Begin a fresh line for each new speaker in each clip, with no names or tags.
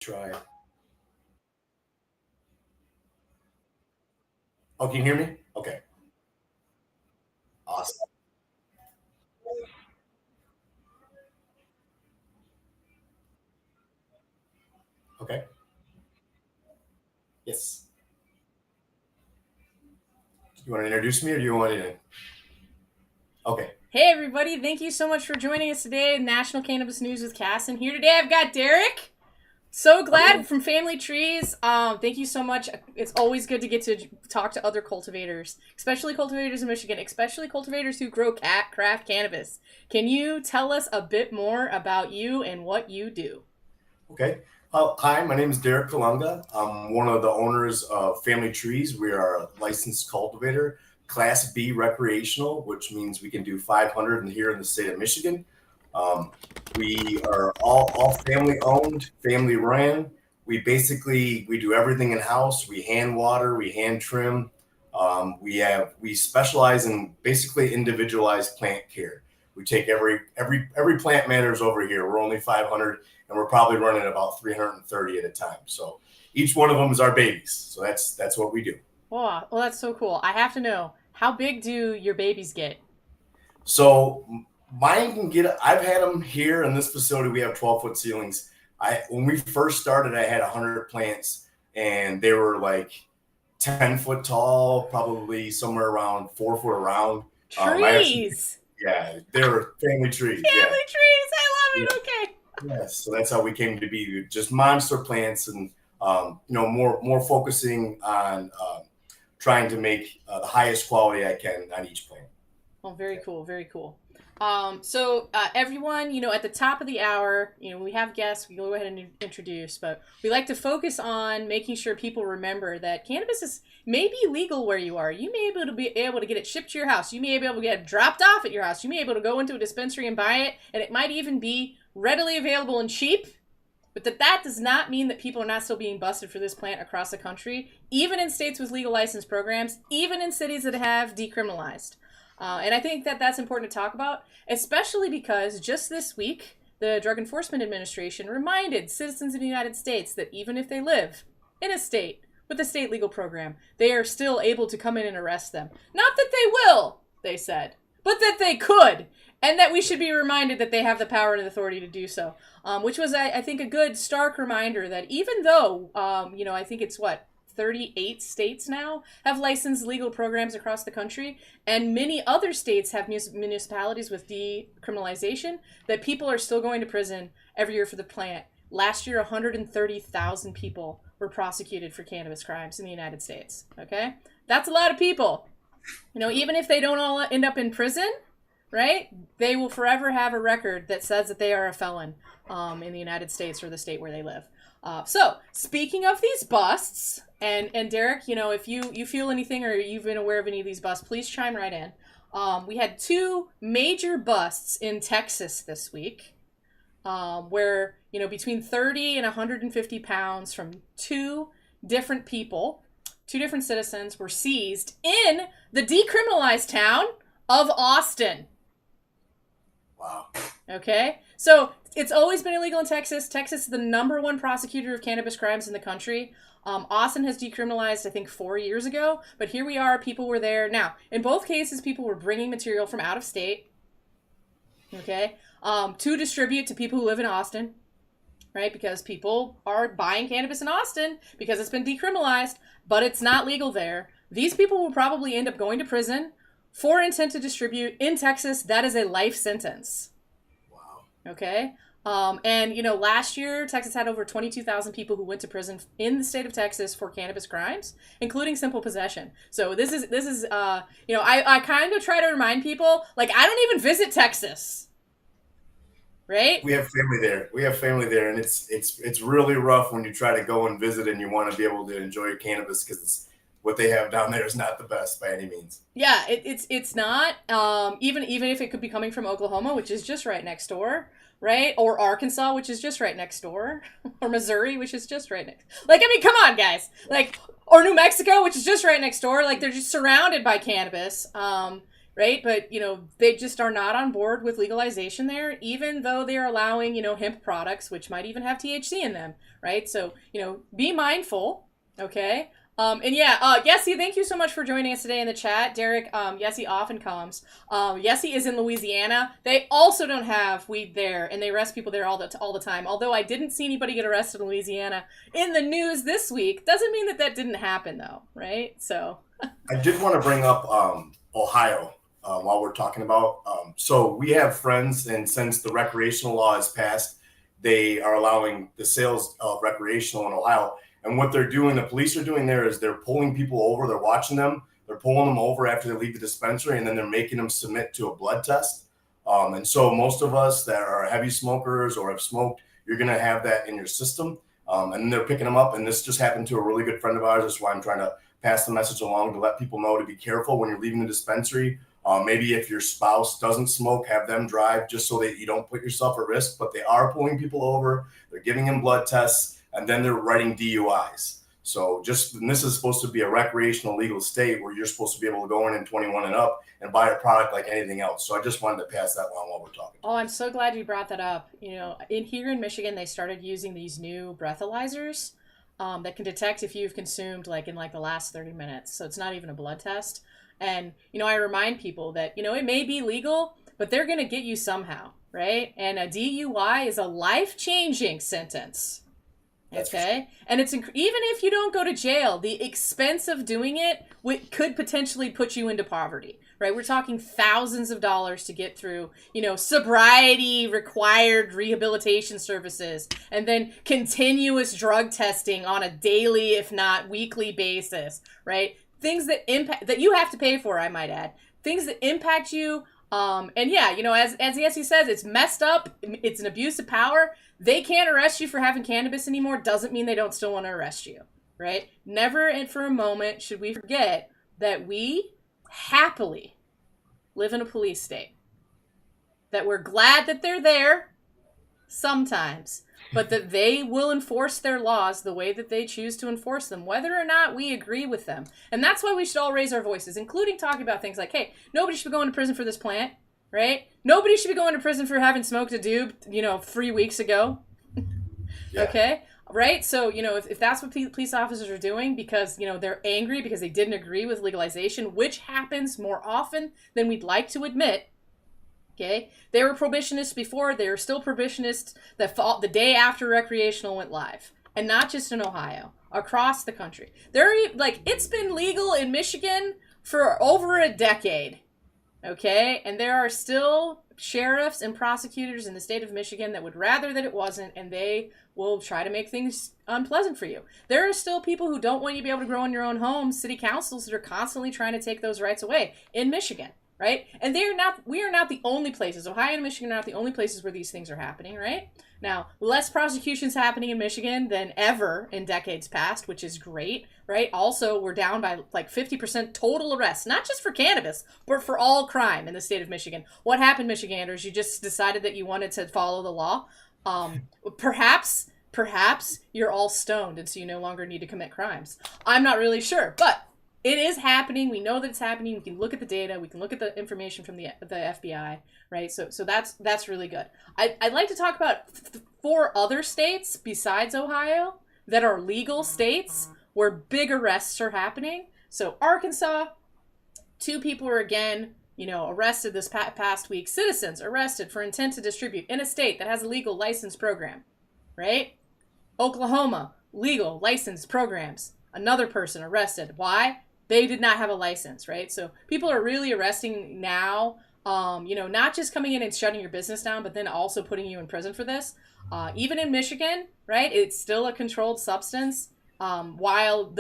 Try. Oh, can you hear me? Okay. Awesome. Okay. Yes. You want to introduce me or do you want to? Okay.
Hey everybody, thank you so much for joining us today in National Cannabis News with Cassin. Here today I've got Derek. So glad
Oh,
from Family Trees. Thank you so much. It's always good to get to talk to other cultivators, especially cultivators in Michigan, especially cultivators who grow craft cannabis. Can you tell us a bit more about you and what you do?
okay. Hi, my name is Derek Kalunga. I'm one of the owners of Family Trees. We are a licensed cultivator, Class B recreational, which means we can do 500 here in the state of Michigan. Um, we are all family owned, family ran. We do everything in house. We hand water, we hand trim. We specialize in basically individualized plant care. We take every plant matters over here. We're only 500, and we're probably running about 330 at a time. So each one of them is our babies. So that's what we do.
Oh, well, that's so cool. I have to know, how big do your babies get?
So mine can get. I've had them here in this facility. We have 12-foot ceilings. I when we first started, I had 100 plants, and they were like 10 foot tall, probably somewhere around 4 foot around. I have some.
Trees!
Yeah, they were family trees. Yeah.
Family trees! I love
Yeah.
it! Okay.
Yes. So that's how we came to be, just monster plants, and more focusing on trying to make the highest quality I can on each plant.
Oh, very cool, very cool. Everyone, at the top of the hour, we have guests. We go ahead and introduce, but we like to focus on making sure people remember that cannabis is maybe legal where you are. You may be able to get it shipped to your house. You may be able to get it dropped off at your house. You may be able to go into a dispensary and buy it, and it might even be readily available and cheap. But that does not mean that people are not still being busted for this plant across the country, even in states with legal license programs, even in cities that have decriminalized. And I think that that's important to talk about, especially because just this week, the Drug Enforcement Administration reminded citizens of the United States that even if they live in a state with a state legal program, they are still able to come in and arrest them. Not that they will, they said, but that they could, and that we should be reminded that they have the power and authority to do so. Which was, I think, a good stark reminder that even though, I think it's 38 states now have licensed legal programs across the country, and many other states have municipalities with decriminalization, that people are still going to prison every year for the plant. Last year, 130,000 people were prosecuted for cannabis crimes in the United States. Okay? That's a lot of people. Even if they don't all end up in prison, right? They will forever have a record that says that they are a felon in the United States or the state where they live. So, speaking of these busts, and Derek, if you feel anything or you've been aware of any of these busts, please chime right in. We had two major busts in Texas this week, where between 30 and 150 pounds from two different people, two different citizens, were seized in the decriminalized town of Austin.
Wow.
Okay, so it's always been illegal in Texas. Texas is the #1 prosecutor of cannabis crimes in the country. Austin has decriminalized, I think, 4 years ago, but here we are. People were there. Now, in both cases, people were bringing material from out of state, okay, to distribute to people who live in Austin, right? Because people are buying cannabis in Austin because it's been decriminalized, but it's not legal there. These people will probably end up going to prison for intent to distribute in Texas, that is a life sentence.
Wow.
Okay. And last year Texas had over 22,000 people who went to prison in the state of Texas for cannabis crimes, including simple possession. So this is I kind of try to remind people, like, I don't even visit Texas, right?
We have family there. And it's really rough when you try to go and visit and you want to be able to enjoy your cannabis, because what they have down there is not the best by any means.
Yeah, it's not. Even if it could be coming from Oklahoma, which is just right next door, right? Or Arkansas, which is just right next door, or Missouri, which is just right next. Like, I mean, come on, guys. Like, or New Mexico, which is just right next door. Like, they're just surrounded by cannabis. Right? But, they just are not on board with legalization there, even though they're allowing, hemp products, which might even have THC in them, right? So, be mindful, okay? Yessie, thank you so much for joining us today in the chat. Derek, Yessie often comes. Yessie is in Louisiana. They also don't have weed there, and they arrest people there all the time. Although I didn't see anybody get arrested in Louisiana in the news this week, doesn't mean that didn't happen, though, right? So
I did want to bring up Ohio while we're talking about. So we have friends, and since the recreational law is passed, they are allowing the sales of recreational in Ohio. And what they're doing, the police are doing there, is they're pulling people over. They're watching them. They're pulling them over after they leave the dispensary, and then they're making them submit to a blood test. And so most of us that are heavy smokers or have smoked, you're going to have that in your system. And then they're picking them up. And this just happened to a really good friend of ours. That's why I'm trying to pass the message along to let people know to be careful when you're leaving the dispensary. Maybe if your spouse doesn't smoke, have them drive, just so that you don't put yourself at risk. But they are pulling people over. They're giving them blood tests. And then they're writing DUIs. So and this is supposed to be a recreational legal state where you're supposed to be able to go in 21 and up and buy a product like anything else. So I just wanted to pass that along while we're talking.
Oh, I'm so glad you brought that up. Here in Michigan, they started using these new breathalyzers that can detect if you've consumed in the last 30 minutes. So it's not even a blood test. And, I remind people that, it may be legal, but they're going to get you somehow, right? And a DUI is a life-changing sentence. Okay, and it's even if you don't go to jail, the expense of doing it could potentially put you into poverty, right? We're talking thousands of dollars to get through, sobriety required rehabilitation services, and then continuous drug testing on a daily, if not weekly basis, right? Things that you have to pay for, I might add, things that impact you. As Yessie says, it's messed up. It's an abuse of power. They can't arrest you for having cannabis anymore. Doesn't mean they don't still want to arrest you, right? Never and for a moment should we forget that we happily live in a police state. That we're glad that they're there sometimes, but that they will enforce their laws the way that they choose to enforce them, whether or not we agree with them. And that's why we should all raise our voices, including talking about things like, hey, nobody should be going to prison for this plant, right? Nobody should be going to prison for having smoked a doob, 3 weeks ago. Yeah. Okay? Right? So, if that's what police officers are doing because, they're angry because they didn't agree with legalization, which happens more often than we'd like to admit. Okay? They were prohibitionists before. They were still prohibitionists the day after recreational went live. And not just in Ohio. Across the country. It's been legal in Michigan for over a decade. Okay? And there are still sheriffs and prosecutors in the state of Michigan that would rather that it wasn't, and they will try to make things unpleasant for you. There are still people who don't want you to be able to grow in your own home, city councils that are constantly trying to take those rights away in Michigan, right? And we are not the only places. Ohio and Michigan are not the only places where these things are happening, right? Now, less prosecutions happening in Michigan than ever in decades past, which is great, right? Also, we're down by 50% total arrests, not just for cannabis, but for all crime in the state of Michigan. What happened, Michiganders? You just decided that you wanted to follow the law. Perhaps you're all stoned and so you no longer need to commit crimes. I'm not really sure, but it is happening. We know that it's happening. We can look at the data. We can look at the information from the FBI, right? So that's really good. I'd like to talk about 4 other states besides Ohio that are legal states where big arrests are happening. So Arkansas, 2 people were again, arrested this past week. Citizens arrested for intent to distribute in a state that has a legal license program, right? Oklahoma, legal license programs. Another person arrested. Why? they did not have a license, right? So people are really arresting now, not just coming in and shutting your business down, but then also putting you in prison for this. Even in Michigan, right? It's still a controlled substance. While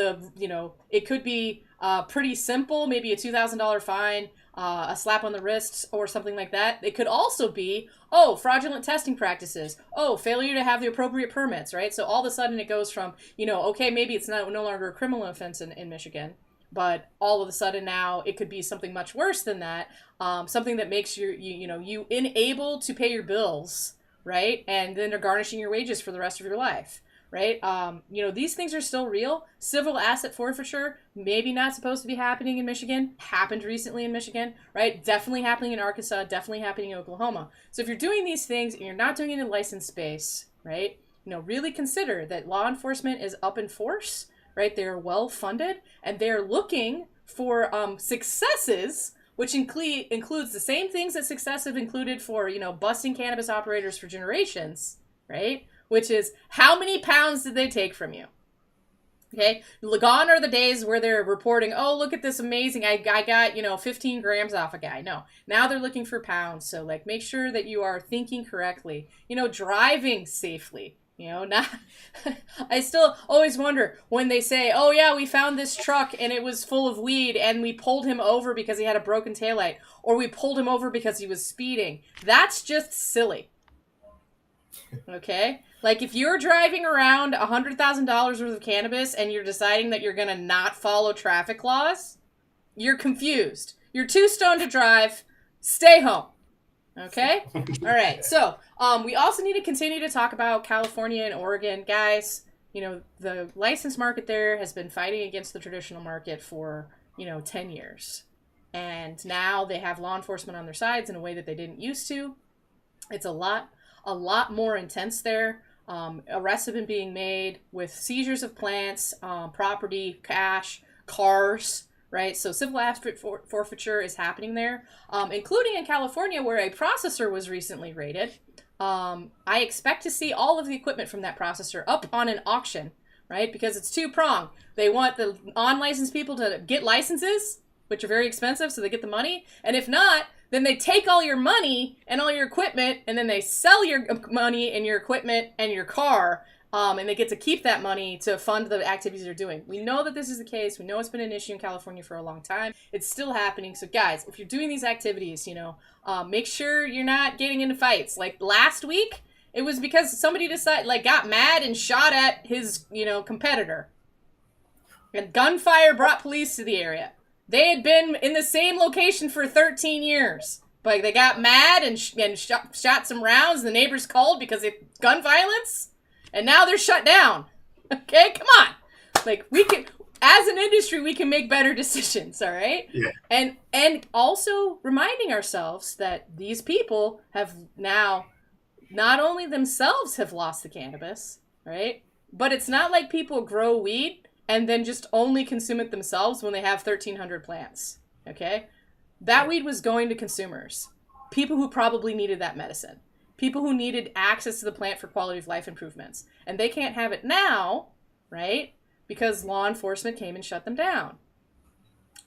it could be pretty simple, maybe a $2,000 fine, a slap on the wrists or something like that. It could also be, fraudulent testing practices. Failure to have the appropriate permits, right? So all of a sudden it goes from, okay, maybe it's no longer a criminal offense in Michigan, but all of a sudden now it could be something much worse than that. Something that makes you unable to pay your bills, right? And then they're garnishing your wages for the rest of your life. Right? These things are still real. Civil asset forfeiture, maybe not supposed to be happening in Michigan, happened recently in Michigan, right? Definitely happening in Arkansas, definitely happening in Oklahoma. So if you're doing these things and you're not doing it in licensed space, right? Really consider that law enforcement is up in force, right? They're well funded and they're looking for successes, which includes the same things that success have included for, busting cannabis operators for generations, right? Which is, how many pounds did they take from you? Okay, gone are the days where they're reporting, look at this amazing, I got, 15 grams off a guy. No, now they're looking for pounds. So make sure that you are thinking correctly, driving safely, not, I still always wonder when they say, we found this truck and it was full of weed and we pulled him over because he had a broken taillight, or we pulled him over because he was speeding. That's just silly. Okay? If you're driving around $100,000 worth of cannabis and you're deciding that you're going to not follow traffic laws, you're confused. You're too stoned to drive. Stay home. Okay? All right. So, we also need to continue to talk about California and Oregon. Guys, the license market there has been fighting against the traditional market for, 10 years. And now they have law enforcement on their sides in a way that they didn't used to. It's a lot more intense there. Arrests have been being made with seizures of plants, property, cash, cars, right? So civil asset forfeiture is happening there, including in California where a processor was recently raided. I expect to see all of the equipment from that processor up on an auction, right? Because it's two-pronged. They want the unlicensed people to get licenses, which are very expensive, so they get the money. And if not, then they take all your money and all your equipment, and then they sell your money and your equipment and your car, and they get to keep that money to fund the activities they're doing. We know that this is the case. We know it's been an issue in California for a long time. It's still happening. So guys, if you're doing these activities, make sure you're not getting into fights. Like last week, it was because somebody got mad and shot at his, competitor. And gunfire brought police to the area. They had been in the same location for 13 years. But they got mad and shot some rounds. The neighbors called because of gun violence. And now they're shut down. Okay, come on. We can, as an industry, we can make better decisions, all right?
Yeah.
And also reminding ourselves that these people have now, not only themselves have lost the cannabis, right? But it's not like people grow weed and then just only consume it themselves when they have 1,300 plants, okay? That weed was going to consumers, people who probably needed that medicine, people who needed access to the plant for quality of life improvements. And they can't have it now, right? Because law enforcement came and shut them down.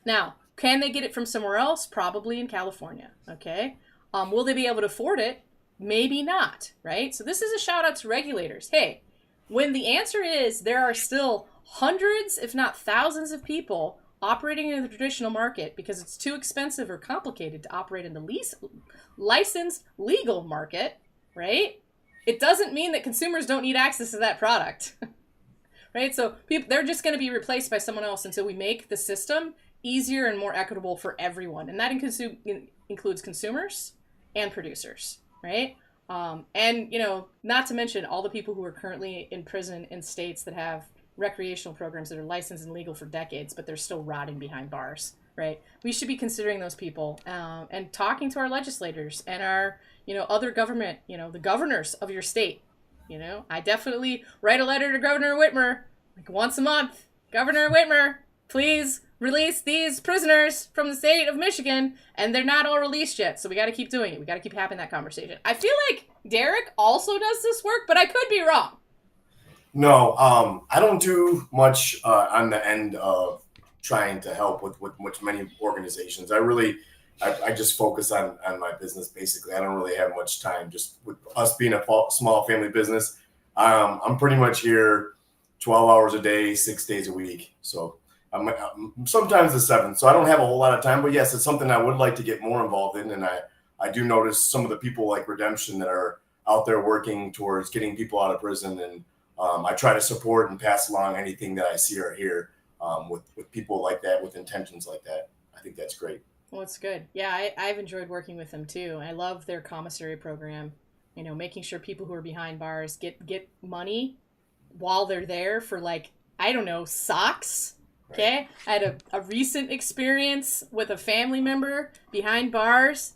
Now, can they get it from somewhere else? Probably in California, okay? Will they be able to afford it? Maybe not, right? So this is a shout out to regulators. Hey, when the answer is there are still hundreds, if not thousands of people operating in the traditional market because it's too expensive or complicated to operate in the licensed legal market, right? It doesn't mean that consumers don't need access to that product, right? So they're just going to be replaced by someone else until we make the system easier and more equitable for everyone. And that includes consumers and producers, right? And, not to mention all the people who are currently in prison in states that have recreational programs that are licensed and legal for decades, but they're still rotting behind bars, right? We should be considering those people and talking to our legislators and our, other government, the governors of your state. I definitely write a letter to Governor Whitmer once a month. Governor Whitmer, please release these prisoners from the state of Michigan, and they're not all released yet, so we got to keep doing it. We got to keep having that conversation. I feel like Derek also does this work, but I could be wrong.
No, I don't do much on the end of trying to help with many organizations. I just focus on my business basically. I don't really have much time. Just with us being a small family business, I'm pretty much here 12 hours a day, 6 days a week. So I'm sometimes the 7. So I don't have a whole lot of time. But yes, it's something I would like to get more involved in. And I do notice some of the people like Redemption that are out there working towards getting people out of prison. And I try to support and pass along anything that I see or hear with people like that, with intentions like that. I think that's great.
Well, it's good. Yeah, I've enjoyed working with them too. I love their commissary program. You know, making sure people who are behind bars get money while they're there for, like, I don't know, socks. Okay, right. I had a recent experience with a family member behind bars.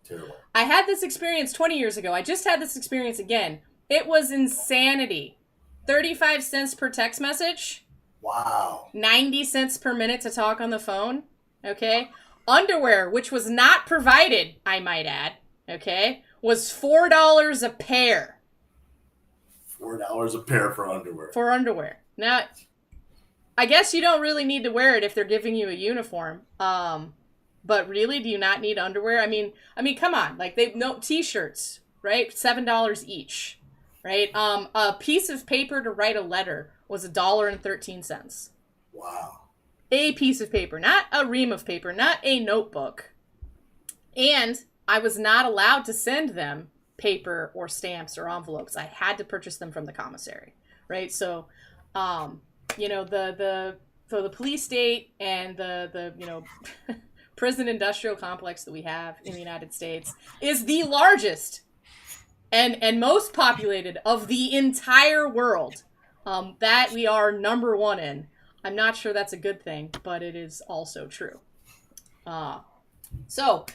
Terrible.
I had this experience 20 years ago. I just had this experience again. It was insanity. 35 cents per text message.
Wow.
90 cents per minute to talk on the phone. Okay. Underwear, which was not provided, I might add, okay, was $4 a pair.
$4 a pair for underwear.
For underwear. Now, I guess you don't really need to wear it if they're giving you a uniform. But really, do you not need underwear? I mean, come on. Like, t-shirts, right? $7 each, right? A piece of paper to write a letter was $1.13.
Wow.
A piece of paper, not a ream of paper, not a notebook. And I was not allowed to send them paper or stamps or envelopes. I had to purchase them from the commissary, right? So, you know, the police state and the you know, prison industrial complex that we have in the United States is the largest and most populated of the entire world. That we are number 1 in. I'm not sure that's a good thing, but it is also true. So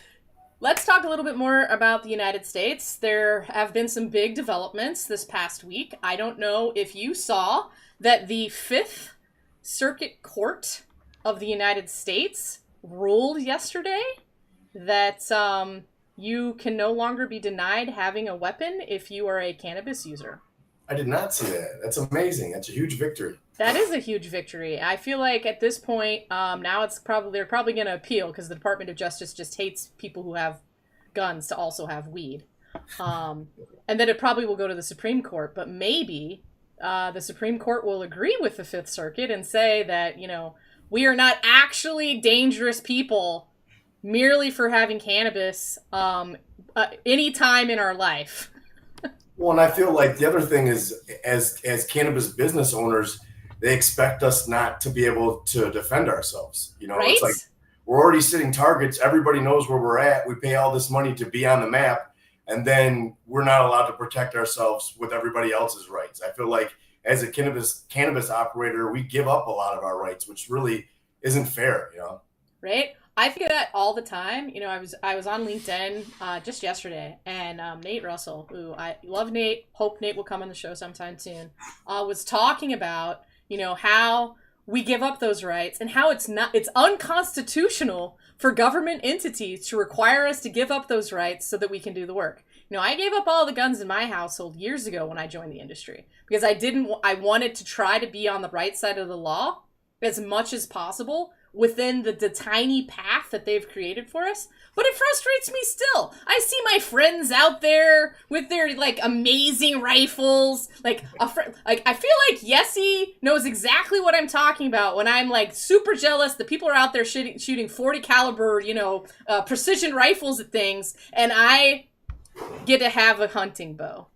let's talk a little bit more about the United States. There have been some big developments this past week. I don't know if you saw that the Fifth Circuit Court of the United States ruled yesterday that you can no longer be denied having a weapon if you are a cannabis user.
I did not see that. That's amazing. That's a huge victory.
That is a huge victory. I feel like at this point, now they're probably going to appeal because the Department of Justice just hates people who have guns to also have weed. And then it probably will go to the Supreme Court. But maybe the Supreme Court will agree with the Fifth Circuit and say that, you know, we are not actually dangerous people merely for having cannabis any time in our life.
Well, and I feel like the other thing is, as cannabis business owners, they expect us not to be able to defend ourselves. You know,
right?
It's like we're already setting targets. Everybody knows where we're at. We pay all this money to be on the map, and then we're not allowed to protect ourselves with everybody else's rights. I feel like as a cannabis operator, we give up a lot of our rights, which really isn't fair. You know,
right? I think of that all the time. You know, I was on LinkedIn just yesterday, and Nate Russell, who I love Nate, hope Nate will come on the show sometime soon, was talking about, you know, how we give up those rights and how it's unconstitutional for government entities to require us to give up those rights so that we can do the work. You know, I gave up all the guns in my household years ago when I joined the industry because I wanted to try to be on the right side of the law as much as possible within the tiny path that they've created for us. But it frustrates me still. I see my friends out there with their, like, amazing rifles. Like, I feel like Yessie knows exactly what I'm talking about when I'm, like, super jealous that people are out there shooting 40 caliber, you know, precision rifles at things, and I get to have a hunting bow.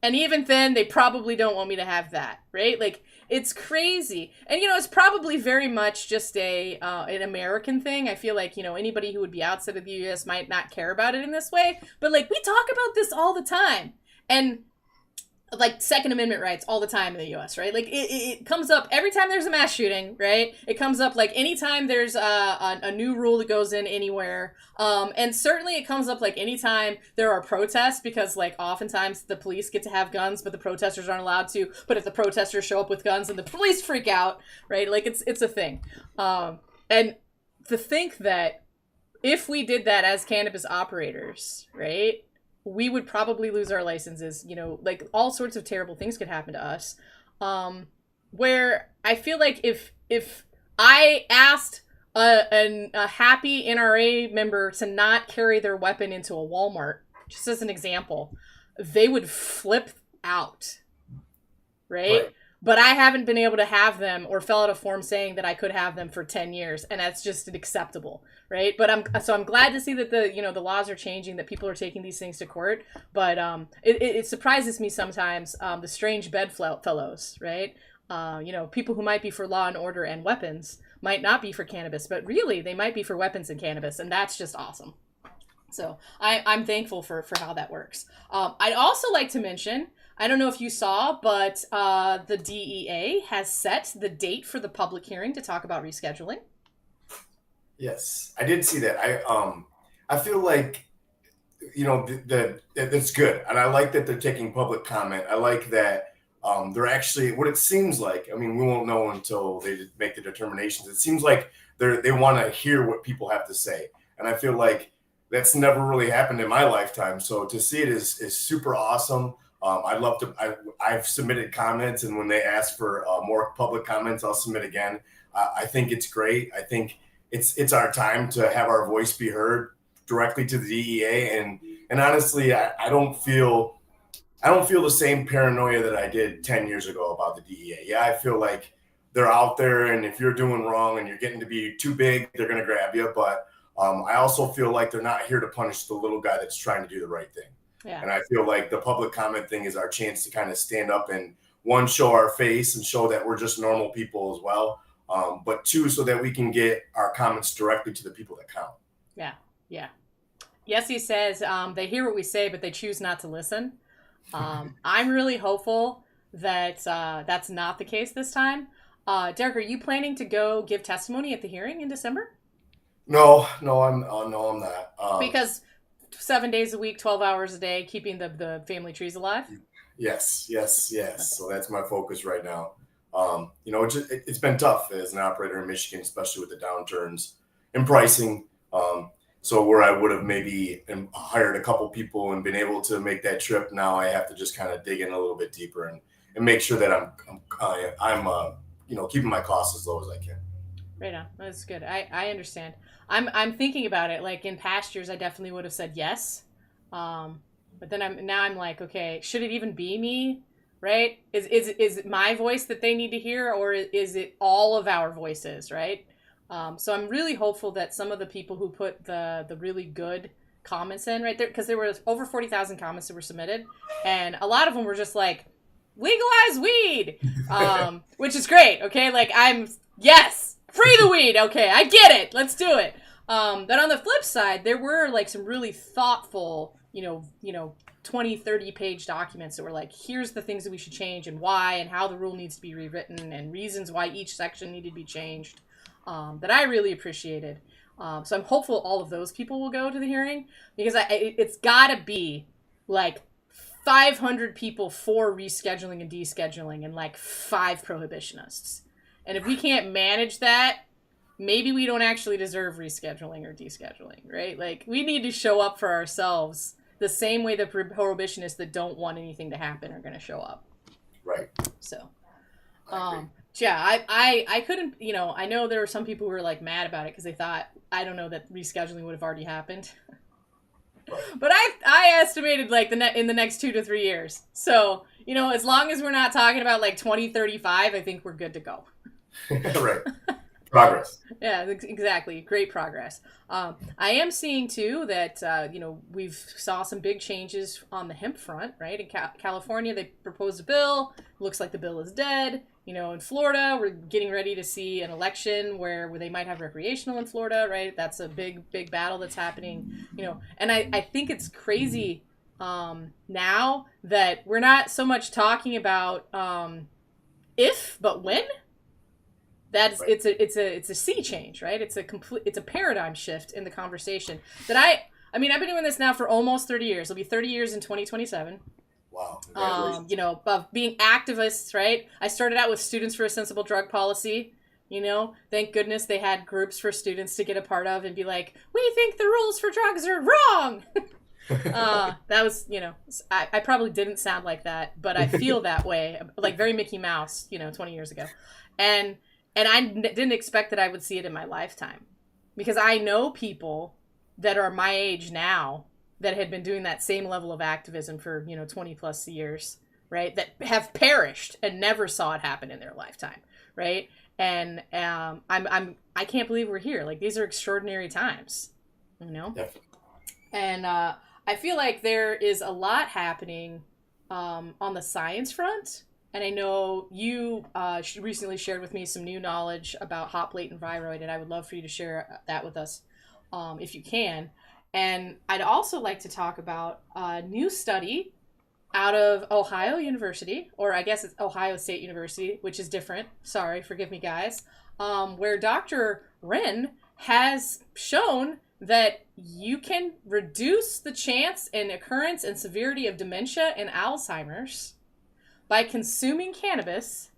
And even then, they probably don't want me to have that, right? Like, it's crazy. And, you know, it's probably very much just an American thing. I feel like, you know, anybody who would be outside of the U.S. might not care about it in this way. But, like, we talk about this all the time. And, like, Second Amendment rights all the time in the U.S., right? Like, it comes up every time there's a mass shooting, right? It comes up, like, anytime there's a new rule that goes in anywhere. And certainly it comes up, like, anytime there are protests because, like, oftentimes the police get to have guns, but the protesters aren't allowed to. But if the protesters show up with guns and the police freak out, right? Like, it's a thing. And to think that if we did that as cannabis operators, right, we would probably lose our licenses. You know, like, all sorts of terrible things could happen to us. where I feel like if I asked a happy NRA member to not carry their weapon into a Walmart, just as an example, they would flip out, right? But I haven't been able to have them or fill out a form saying that I could have them for 10 years, and that's just acceptable, right? But I'm glad to see that the laws are changing, that people are taking these things to court. But it surprises me sometimes, the strange bedfellows, right? People who might be for law and order and weapons might not be for cannabis, but really they might be for weapons and cannabis, and that's just awesome. So I'm thankful for how that works. I'd also like to mention, I don't know if you saw, but the DEA has set the date for the public hearing to talk about rescheduling.
Yes, I did see that. I feel like, that's good, and I like that they're taking public comment. I like that they're actually, what it seems like. I mean, we won't know until they make the determinations. It seems like they want to hear what people have to say, and I feel like that's never really happened in my lifetime. So to see it is super awesome. I'd love to. I've submitted comments, and when they ask for more public comments, I'll submit again. I think it's great. I think it's our time to have our voice be heard directly to the DEA. And honestly, I don't feel the same paranoia that I did 10 years ago about the DEA. Yeah, I feel like they're out there, and if you're doing wrong and you're getting to be too big, they're going to grab you. But I also feel like they're not here to punish the little guy that's trying to do the right thing.
Yeah.
And I feel like the public comment thing is our chance to kind of stand up and, one, show our face and show that we're just normal people as well. But two, so that we can get our comments directly to the people that count.
Yeah. Yeah. Yes, he says they hear what we say, but they choose not to listen. I'm really hopeful that that's not the case this time. Derek, are you planning to go give testimony at the hearing in December?
No, I'm not.
Because 7 days a week, 12 hours a day, keeping the family trees alive?
Yes. So that's my focus right now. It's been tough as an operator in Michigan, especially with the downturns in pricing. So where I would have maybe hired a couple people and been able to make that trip, now I have to just kind of dig in a little bit deeper and make sure that I'm keeping my costs as low as I can.
Right on. That's good. I understand. I'm thinking about it. Like in past years, I definitely would have said yes. But then I'm like, okay, should it even be me? Right? Is it my voice that they need to hear, or is it all of our voices? Right? So I'm really hopeful that some of the people who put the really good comments in right there, because there were over 40,000 comments that were submitted, and a lot of them were just like, legalize weed, which is great. Okay, like yes, free the weed. Okay, I get it. Let's do it. But on the flip side, there were like some really thoughtful, 20, 30 page documents that were like, here's the things that we should change and why, and how the rule needs to be rewritten, and reasons why each section needed to be changed, that I really appreciated. So I'm hopeful all of those people will go to the hearing, because it's gotta be like 500 people for rescheduling and descheduling and like 5 prohibitionists. And if we can't manage that, maybe we don't actually deserve rescheduling or descheduling, right? Like, we need to show up for ourselves the same way the prohibitionists that don't want anything to happen are going to show up.
Right.
So, yeah, I couldn't, I know there were some people who were like mad about it because they thought, I don't know, that rescheduling would have already happened. But I estimated like in the next 2 to 3 years. So, as long as we're not talking about like 2035, I think we're good to go.
Right. Progress.
Yeah, exactly. Great progress. I am seeing too that we've saw some big changes on the hemp front, right? In California, they proposed a bill. Looks like the bill is dead. In Florida, we're getting ready to see an election where they might have recreational in Florida, right? That's a big battle that's happening. And I think it's crazy now that we're not so much talking about if, but when. That's right. It's a sea change, right? It's a paradigm shift in the conversation that I've been doing this now for almost 30 years. It'll be 30 years in 2027.
Wow.
Of being activists, right? I started out with Students for a Sensible Drug Policy. Thank goodness they had groups for students to get a part of and be like, we think the rules for drugs are wrong. That was, I probably didn't sound like that, but I feel that way, like very Mickey Mouse, 20 years ago. And didn't expect that I would see it in my lifetime, because I know people that are my age now that had been doing that same level of activism for, 20 plus years, right? That have perished and never saw it happen in their lifetime, right? And I can't believe we're here. Like, these are extraordinary times,
Definitely.
And I feel like there is a lot happening on the science front. And I know you recently shared with me some new knowledge about hop latent viroid, and I would love for you to share that with us if you can. And I'd also like to talk about a new study out of Ohio University, or I guess it's Ohio State University, which is different. Sorry, forgive me, guys. Where Dr. Wren has shown that you can reduce the chance and occurrence and severity of dementia and Alzheimer's by consuming cannabis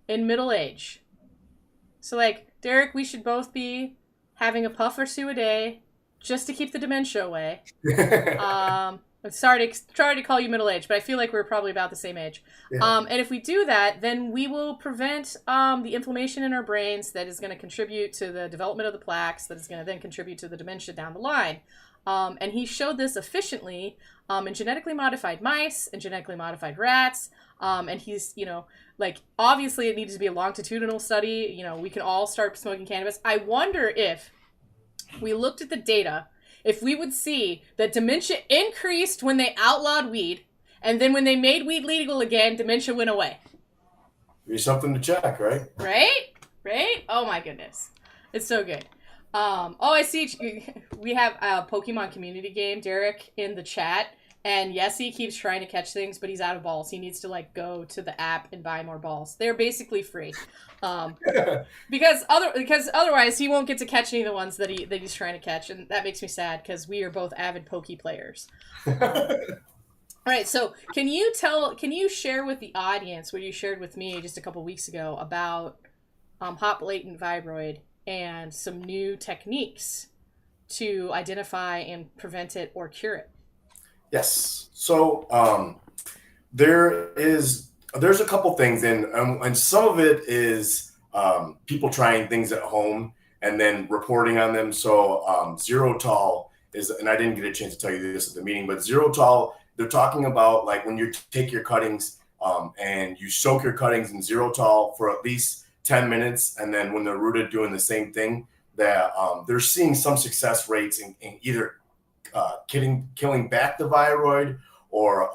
in middle age. So, like, Derek, we should both be having a puff or two a day just to keep the dementia away. I'm sorry to call you middle aged, but I feel like we're probably about the same age.
Yeah.
And if we do that, then we will prevent the inflammation in our brains that is going to contribute to the development of the plaques, that is going to then contribute to the dementia down the line. And he showed this efficiently in genetically modified mice and genetically modified rats. And he's, like, obviously it needs to be a longitudinal study. We can all start smoking cannabis. I wonder if we looked at the data, if we would see that dementia increased when they outlawed weed, and then when they made weed legal again, dementia went away.
Be something to check, right?
Right? Oh my goodness. It's so good. I see we have a Pokemon community game, Derek, in the chat. And yes, he keeps trying to catch things, but he's out of balls. He needs to go to the app and buy more balls. They're basically free, because otherwise he won't get to catch any of the ones that he's trying to catch, and that makes me sad because we are both avid Poke players. All right, so can you share with the audience what you shared with me just a couple weeks ago about hop latent viroid and some new techniques to identify and prevent it or cure it?
Yes. So there's a couple things, and some of it is people trying things at home and then reporting on them. So Zerotol is, and I didn't get a chance to tell you this at the meeting, but Zerotol, they're talking about, like, when you take your cuttings and you soak your cuttings in Zerotol for at least 10 minutes, and then when they're rooted, doing the same thing, that they're seeing some success rates in either killing back the viroid or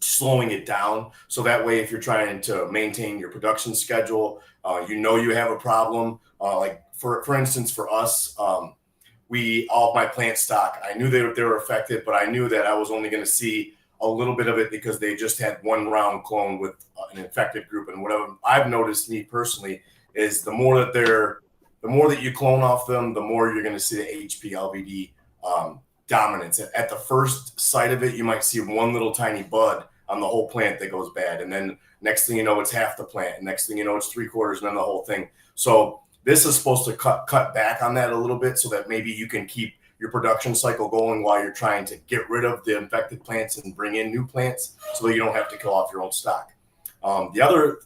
slowing it down. So that way, if you're trying to maintain your production schedule, you have a problem. Like for instance, for us, all of my plant stock, I knew they were affected, but I knew that I was only going to see a little bit of it because they just had one round clone with an infected group. And whatever I've noticed, me personally, is the more that you clone off them, the more you're going to see the HP LVD dominance. At the first sight of it, you might see one little tiny bud on the whole plant that goes bad, and then next thing you know, it's half the plant, and next thing you know, it's 3/4, and then the whole thing. So this is supposed to cut back on that a little bit, so that maybe you can keep your production cycle going while you're trying to get rid of the infected plants and bring in new plants, so that you don't have to kill off your own stock. The other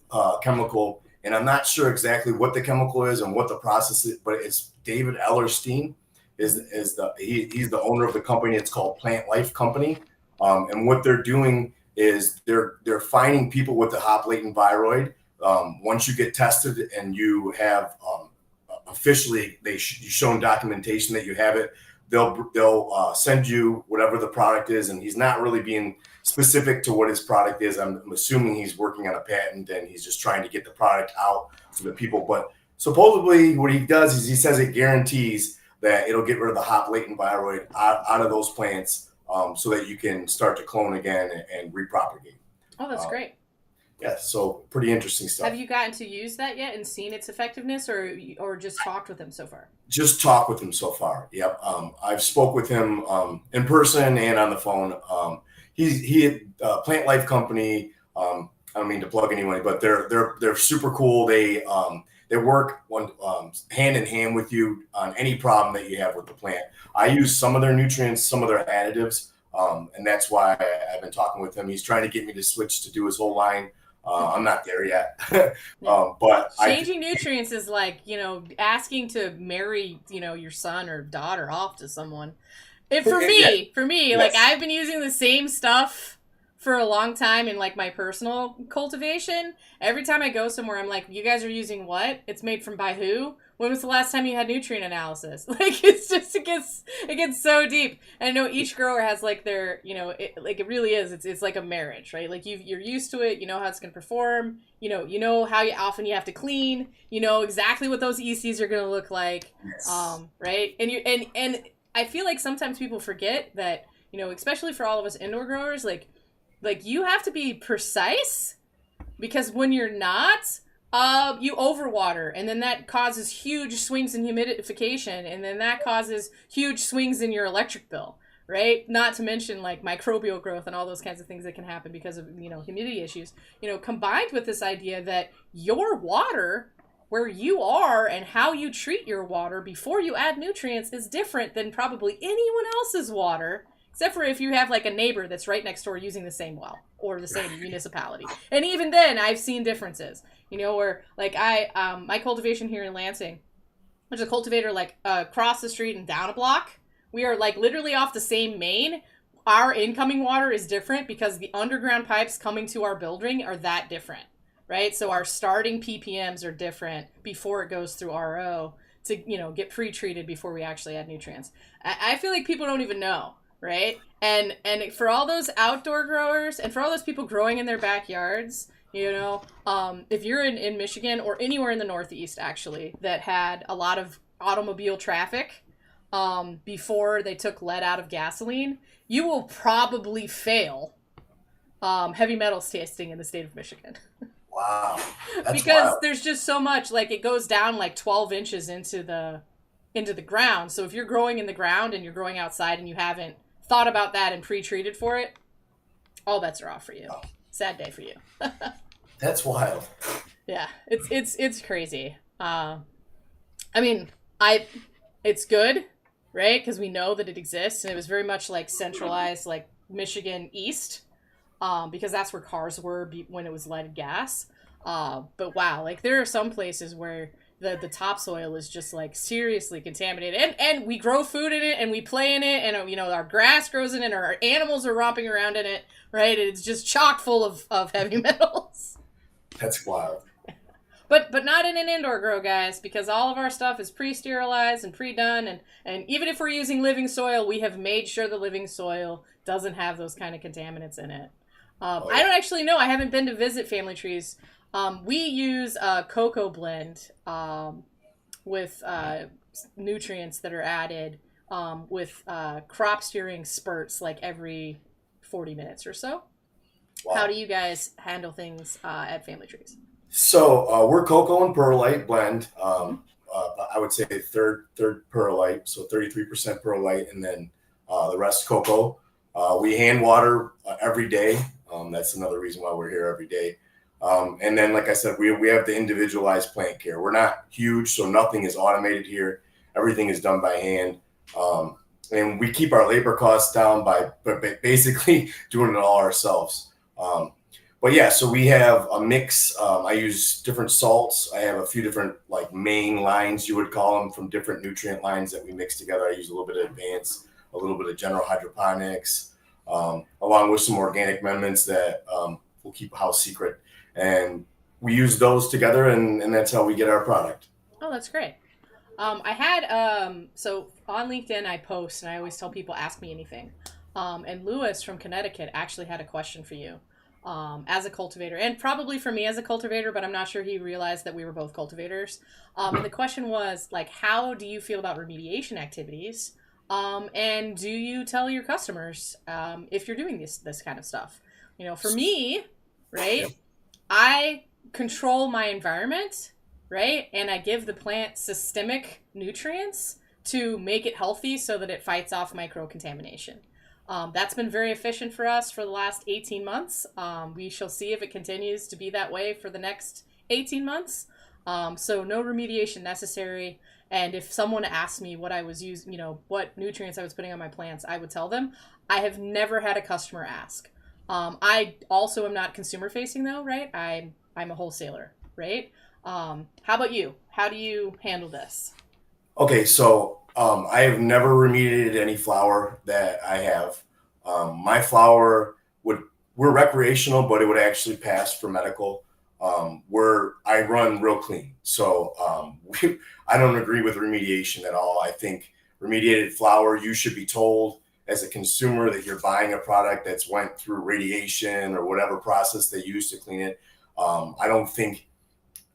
chemical, and I'm not sure exactly what the chemical is and what the process is, but it's David Ellerstein. He's the owner of the company. It's called Plant Life Company, and what they're doing is they're finding people with the hop latent viroid. Once you get tested and you have officially you've shown documentation that you have it, they'll send you whatever the product is, and he's not really being specific to what his product is. I'm assuming he's working on a patent and he's just trying to get the product out to the people. But supposedly what he does is he says it guarantees that it'll get rid of the hop latent viroid out of those plants, so that you can start to clone again and repropagate.
Oh, that's great.
Yeah, so pretty interesting stuff.
Have you gotten to use that yet and seen its effectiveness, or just talked with him so far?
Just talked with him so far. Yep. I've spoke with him in person and on the phone. He Plant Life Company. I don't mean to plug anyone, but they're super cool. They work hand in hand with you on any problem that you have with the plant. I use some of their nutrients, some of their additives. And that's why I've been talking with him. He's trying to get me to switch to do his whole line. I'm not there yet.
Yeah.
But
Changing nutrients is like, asking to marry, your son or daughter off to someone. And
yeah,
for me, like
yes,
I've been using the same stuff for a long time in like my personal cultivation. Every time I go somewhere, I'm like, you guys are using what? It's made from by who? When was the last time you had nutrient analysis? Like it's just it gets so deep. And I know each grower has like their it really is. It's like a marriage, right? Like you're used to it. You know how it's gonna perform. You know how often you have to clean. You know exactly what those ECs are gonna look like.
yes,
Right? And I feel like sometimes people forget that especially for all of us indoor growers, like you have to be precise because when you're not, you overwater, and then that causes huge swings in humidification, and then that causes huge swings in your electric bill, right? Not to mention like microbial growth and all those kinds of things that can happen because of humidity issues. Combined with this idea that your water, where you are and how you treat your water before you add nutrients, is different than probably anyone else's water, except for if you have like a neighbor that's right next door using the same well or the same municipality. And even then, I've seen differences. Where like my cultivation here in Lansing, there's a cultivator like across the street and down a block. We are like literally off the same main. Our incoming water is different because the underground pipes coming to our building are that different, right? So our starting ppms are different before it goes through RO to get pre-treated before we actually add nutrients. I feel like people don't even know, right? And for all those outdoor growers and for all those people growing in their backyards, if you're in Michigan or anywhere in the Northeast actually that had a lot of automobile traffic before they took lead out of gasoline, you will probably fail heavy metals testing in the state of Michigan.
wow, that's
Because
wild.
there's just so much, like it goes down like 12 inches into the ground. So if you're growing in the ground and you're growing outside and you haven't thought about that and pre-treated for it, all bets are off for you. Sad day for you.
That's wild.
Yeah, it's crazy. I mean, I it's good, right? Because we know that it exists, and it was very much like centralized, like Michigan East, because that's where cars were when it was leaded gas. But wow, like there are some places where the topsoil is just like seriously contaminated, and we grow food in it, and we play in it, and our grass grows in it, and our animals are romping around in it, right? And it's just chock full of heavy metals.
That's wild.
But not in an indoor grow, guys, because all of our stuff is pre-sterilized and pre-done, and even if we're using living soil, we have made sure the living soil doesn't have those kind of contaminants in it.
Oh
I
yeah.
don't actually know. I haven't been to visit family trees. We use a cocoa blend with nutrients that are added with crop steering spurts like every 40 minutes or so. How do
Wow.
you guys handle things at family trees?
So we're cocoa and perlite blend. I would say third perlite, so 33% perlite, and then the rest cocoa. We hand water every day. That's another reason why we're here every day. And then, like I said, we have the individualized plant care. We're not huge, so nothing is automated here. Everything is done by hand. And we keep our labor costs down by basically doing it all ourselves. But yeah, so we have a mix. I use different salts. I have a few different like main lines, you would call them, from different nutrient lines that we mix together. I use a little bit of advanced, a little bit of general hydroponics, along with some organic amendments that we'll keep house secret. And we use those together, and that's how we get our product.
Oh, that's great. I had so on LinkedIn I post and I always tell people ask me anything. And Lewis from Connecticut actually had a question for you as a cultivator, and probably for me as a cultivator, but I'm not sure he realized that we were both cultivators. And the question was like, how do you feel about remediation activities? And do you tell your customers if you're doing this kind of stuff? For me,
Yep.
right? I control my environment, right? And I give the plant systemic nutrients to make it healthy so that it fights off micro contamination. That's been very efficient for us for the last 18 months. We shall see if it continues to be that way for the next 18 months. So no remediation necessary. And if someone asked me what I was using, what nutrients I was putting on my plants, I would tell them. I have never had a customer ask. I also am not consumer facing though, right? I'm a wholesaler, right? How about you? How do you handle this?
Okay, so I have never remediated any flower that I have. My flower would we're recreational, but it would actually pass for medical. Where I run real clean, so I don't agree with remediation at all. I think remediated flower, you should be told as a consumer that you're buying a product that's went through radiation or whatever process they use to clean it. I don't think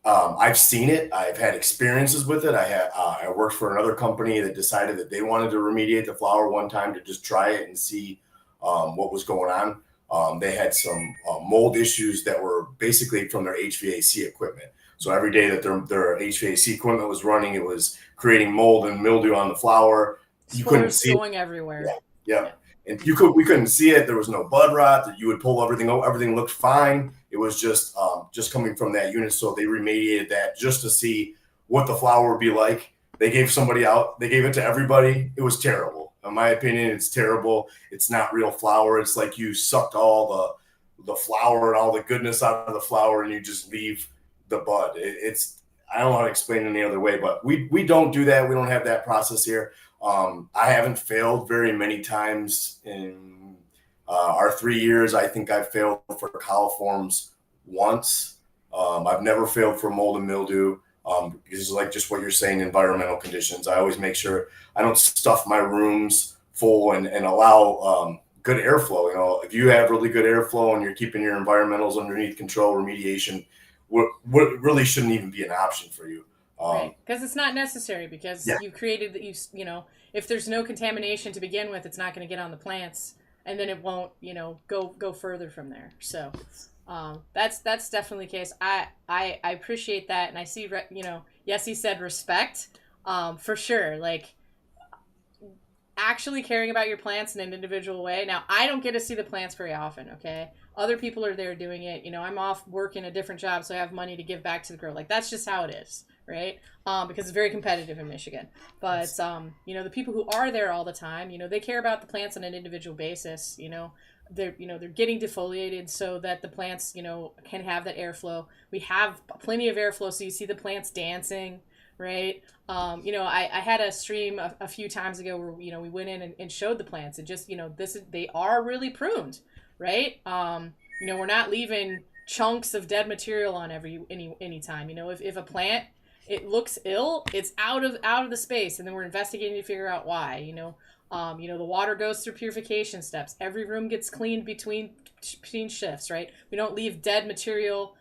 I've seen it. I've had experiences with it. I worked for another company that decided that they wanted to remediate the flower one time to just try it and see what was going on. They had some mold issues that were basically from their HVAC equipment. So every day that their HVAC equipment was running, it was creating mold and mildew on the flower. You couldn't
Spores
see it.
going everywhere.
Yeah, yeah.
Yeah.
And we couldn't see it. There was no bud rot. That you would pull everything. Everything looked fine. It was just coming from that unit. So they remediated that just to see what the flower would be like. They gave somebody out. They gave it to everybody. It was terrible. In my opinion, it's terrible. It's not real flour. It's like you sucked all the flour and all the goodness out of the flour, and you just leave the bud. It's I don't know how to explain it any other way, but we don't do that. We don't have that process here. I haven't failed very many times in our 3 years. I think I've failed for coliforms once. I've never failed for mold and mildew. Because like just what you're saying, environmental conditions. I always make sure I don't stuff my rooms full and allow good airflow. If you have really good airflow and you're keeping your environmentals underneath control, remediation what really shouldn't even be an option for you.
Right, because it's not necessary because
Yeah.
you created that if there's no contamination to begin with, it's not going to get on the plants, and then it won't go further from there. So that's definitely the case. I appreciate that, and I see yes, he said respect, for sure. Like actually caring about your plants in an individual way. Now, I don't get to see the plants very often, okay? Other people are there doing it. I'm off working a different job, so I have money to give back to the grow. Like, that's just how it is, right? Because it's very competitive in Michigan. But, the people who are there all the time, they care about the plants on an individual basis, they're getting defoliated so that the plants, can have that airflow. We have plenty of airflow, so you see the plants dancing, right? I had a stream a few times ago where we went in and showed the plants and just they are really pruned, right? We're not leaving chunks of dead material on any time. If a plant it looks ill, it's out of the space, and then we're investigating to figure out why. The water goes through purification steps. Every room gets cleaned between shifts, right? We don't leave dead material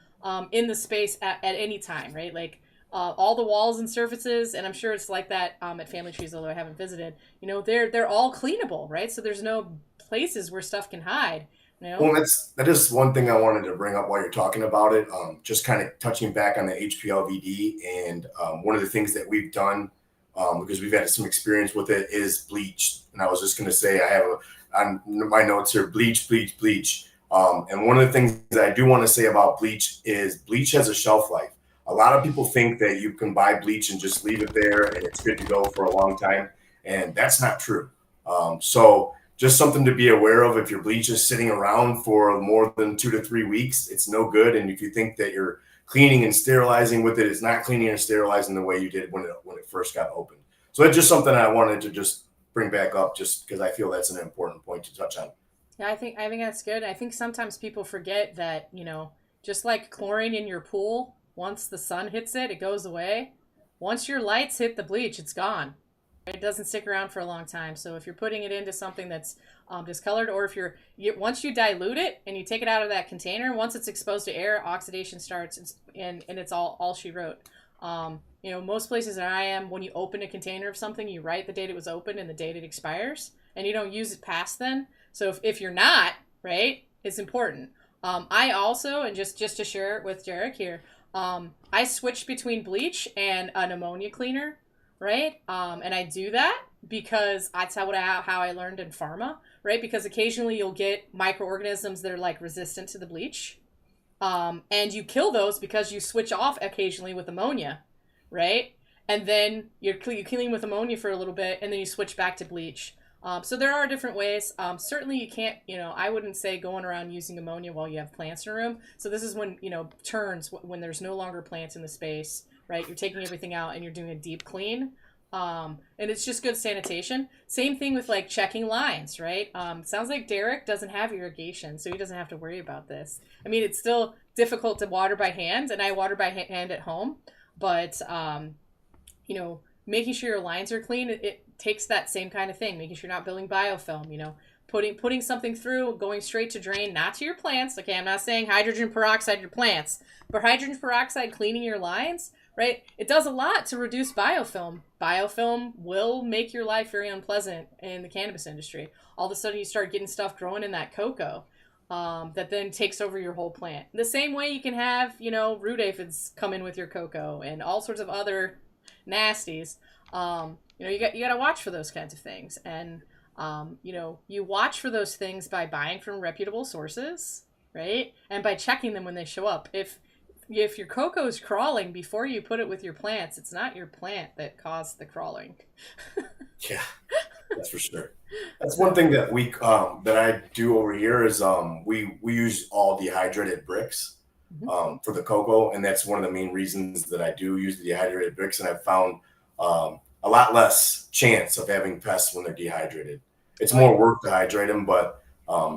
in the space at any time, right? Like all the walls and surfaces, and I'm sure it's like that at Family Trees, although I haven't visited. They're all cleanable, right? So there's no places where stuff can hide.
Well, that is one thing I wanted to bring up while you're talking about it. Just kind of touching back on the HPLVD, and one of the things that we've done because we've had some experience with it is bleach. And I was just going to say I have on my notes here bleach, bleach, bleach. And one of the things that I do want to say about bleach is bleach has a shelf life. A lot of people think that you can buy bleach and just leave it there and it's good to go for a long time, and that's not true. So just something to be aware of. If your bleach is sitting around for more than 2 to 3 weeks, it's no good. And if you think that you're cleaning and sterilizing with it, it's not cleaning and sterilizing the way you did when it first got opened. So it's just something I wanted to just bring back up, just because I feel that's an important point to touch on.
Yeah, I think that's good. I think sometimes people forget that just like chlorine in your pool, once the sun hits it, it goes away. Once your lights hit the bleach, it's gone. It doesn't stick around for a long time. So if you're putting it into something that's discolored, or if once you dilute it and you take it out of that container, once it's exposed to air, oxidation starts, and it's all she wrote. Most places that I am, when you open a container of something, you write the date it was opened and the date it expires, and you don't use it past then. So if you're not, right, it's important. I also, and just to share it with Jarek here, I switched between bleach and an ammonia cleaner, right? And I do that because that's how I learned in pharma, right? Because occasionally you'll get microorganisms that are like resistant to the bleach, And you kill those because you switch off occasionally with ammonia, right? And then you're cleaning with ammonia for a little bit, and then you switch back to bleach. So there are different ways. Certainly, you can't. I wouldn't say going around using ammonia while you have plants in a room. So this is when turns when there's no longer plants in the space, right? You're taking everything out and you're doing a deep clean. And it's just good sanitation. Same thing with like checking lines, right? Sounds like Derek doesn't have irrigation, so he doesn't have to worry about this. I mean, it's still difficult to water by hand, and I water by hand at home, but making sure your lines are clean, it takes that same kind of thing. Making sure you're not building biofilm, putting something through, going straight to drain, not to your plants. Okay, I'm not saying hydrogen peroxide your plants, but hydrogen peroxide cleaning your lines, right? It does a lot to reduce biofilm. Biofilm will make your life very unpleasant in the cannabis industry. All of a sudden, you start getting stuff growing in that cocoa that then takes over your whole plant. The same way you can have, root aphids come in with your cocoa and all sorts of other nasties. You got to watch for those kinds of things, and you watch for those things by buying from reputable sources, right? And by checking them when they show up. If your cocoa is crawling before you put it with your plants, it's not your plant that caused the crawling.
Yeah, that's for sure. That's one thing that that I do over here is we use all dehydrated bricks for the cocoa, and that's one of the main reasons that I do use the dehydrated bricks, and I've found a lot less chance of having pests when they're dehydrated. It's more work to hydrate them, but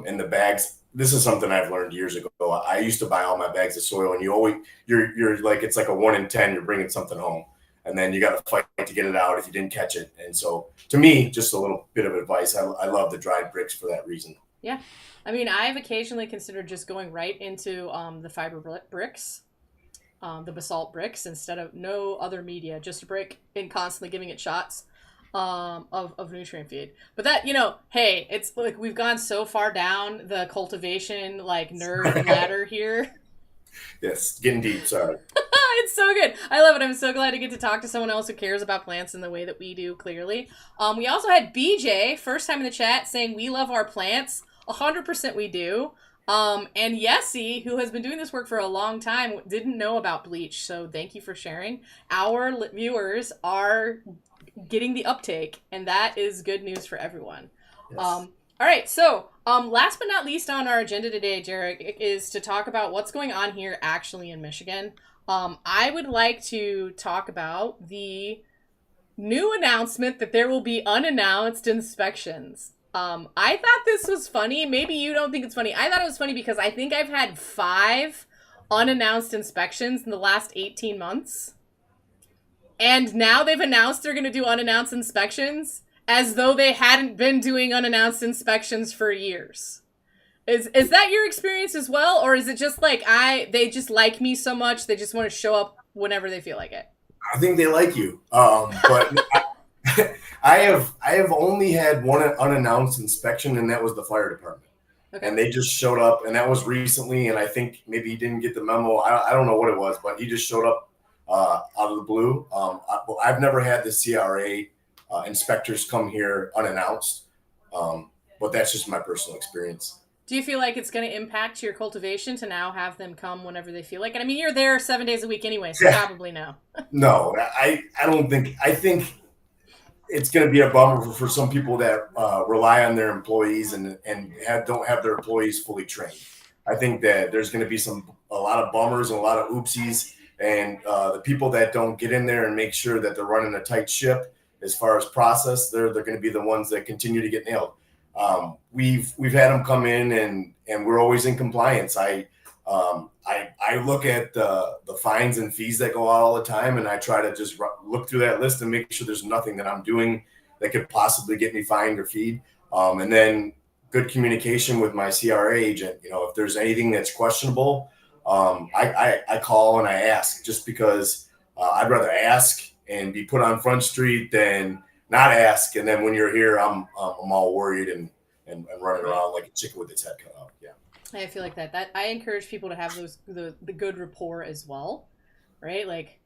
in the bags, this is something I've learned years ago. I used to buy all my bags of soil, and you're like, it's like a 1 in 10, you're bringing something home, and then you got to fight to get it out if you didn't catch it. And so to me, just a little bit of advice, I love the dried bricks for that reason.
Yeah. I mean, I've occasionally considered just going right into the fiber bricks, the basalt bricks, instead of no other media, just a brick, and constantly giving it shots of nutrient feed. But that, hey, it's like we've gone so far down the cultivation like nerd ladder here.
Yes, getting deep, sorry.
It's so good. I love it. I'm so glad to get to talk to someone else who cares about plants in the way that we do, clearly. We also had BJ, first time in the chat, saying we love our plants. 100% we do. And Yessie, who has been doing this work for a long time, didn't know about bleach, so thank you for sharing. Our viewers are getting the uptake, and that is good news for everyone. Yes. All right, so last but not least on our agenda today, Derek, is to talk about what's going on here actually in Michigan. I would like to talk about the new announcement that there will be unannounced inspections. I thought this was funny. Maybe you don't think it's funny. I thought it was funny because I think I've had 5 unannounced inspections in the last 18 months. And now they've announced they're going to do unannounced inspections as though they hadn't been doing unannounced inspections for years. Is that your experience as well? Or is it just like they just like me so much, they just want to show up whenever they feel like it?
I think they like you. But I have only had one unannounced inspection, and that was the fire department. Okay. And they just showed up, and that was recently, and I think maybe he didn't get the memo. I don't know what it was, but he just showed up out of the blue. I've never had the CRA inspectors come here unannounced, but that's just my personal experience.
Do you feel like it's going to impact your cultivation to now have them come whenever they feel like it? I mean, you're there 7 days a week anyway, so probably no.
No, I don't think. I think it's going to be a bummer for some people that rely on their employees and don't have their employees fully trained. I think that there's going to be a lot of bummers and a lot of oopsies, and the people that don't get in there and make sure that they're running a tight ship as far as process, they're going to be the ones that continue to get nailed. We've had them come in and we're always in compliance. I look at the fines and fees that go out all the time, and I try to just look through that list and make sure there's nothing that I'm doing that could possibly get me fined or feed. And then good communication with my CRA agent. If there's anything that's questionable, I call and I ask, just because I'd rather ask and be put on Front Street than not ask. And then when you're here, I'm all worried and running around like a chicken with its head cut off. Yeah.
I feel like that I encourage people to have the good rapport as well, right? Like,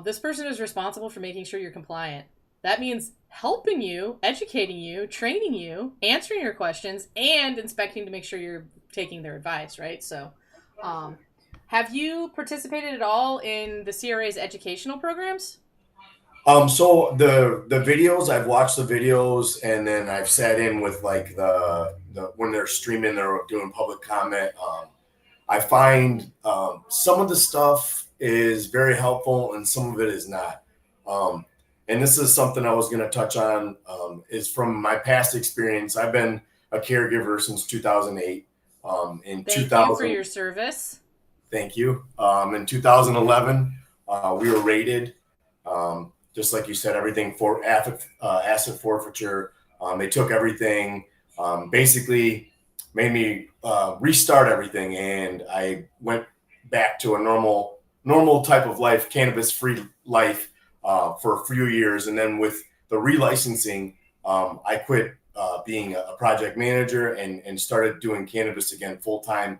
this person is responsible for making sure you're compliant. That means helping you, educating you, training you, answering your questions, and inspecting to make sure you're taking their advice, right? So, Have you participated at all in the CRA's educational programs?
So the videos, I've watched the videos, and then I've sat in with like the when they're streaming, they're doing public comment. I find some of the stuff is very helpful, and some of it is not. Um, and this is something I was going to touch on. Is from my past experience. I've been a caregiver since 2008. In
Thank you for
2000,
your service.
thank you. In 2011, we were raided. Just like you said, everything for asset forfeiture. They took everything. Basically, made me restart everything, and I went back to a normal type of life, cannabis free life, for a few years, and then with the relicensing, I quit being a project manager and started doing cannabis again full time,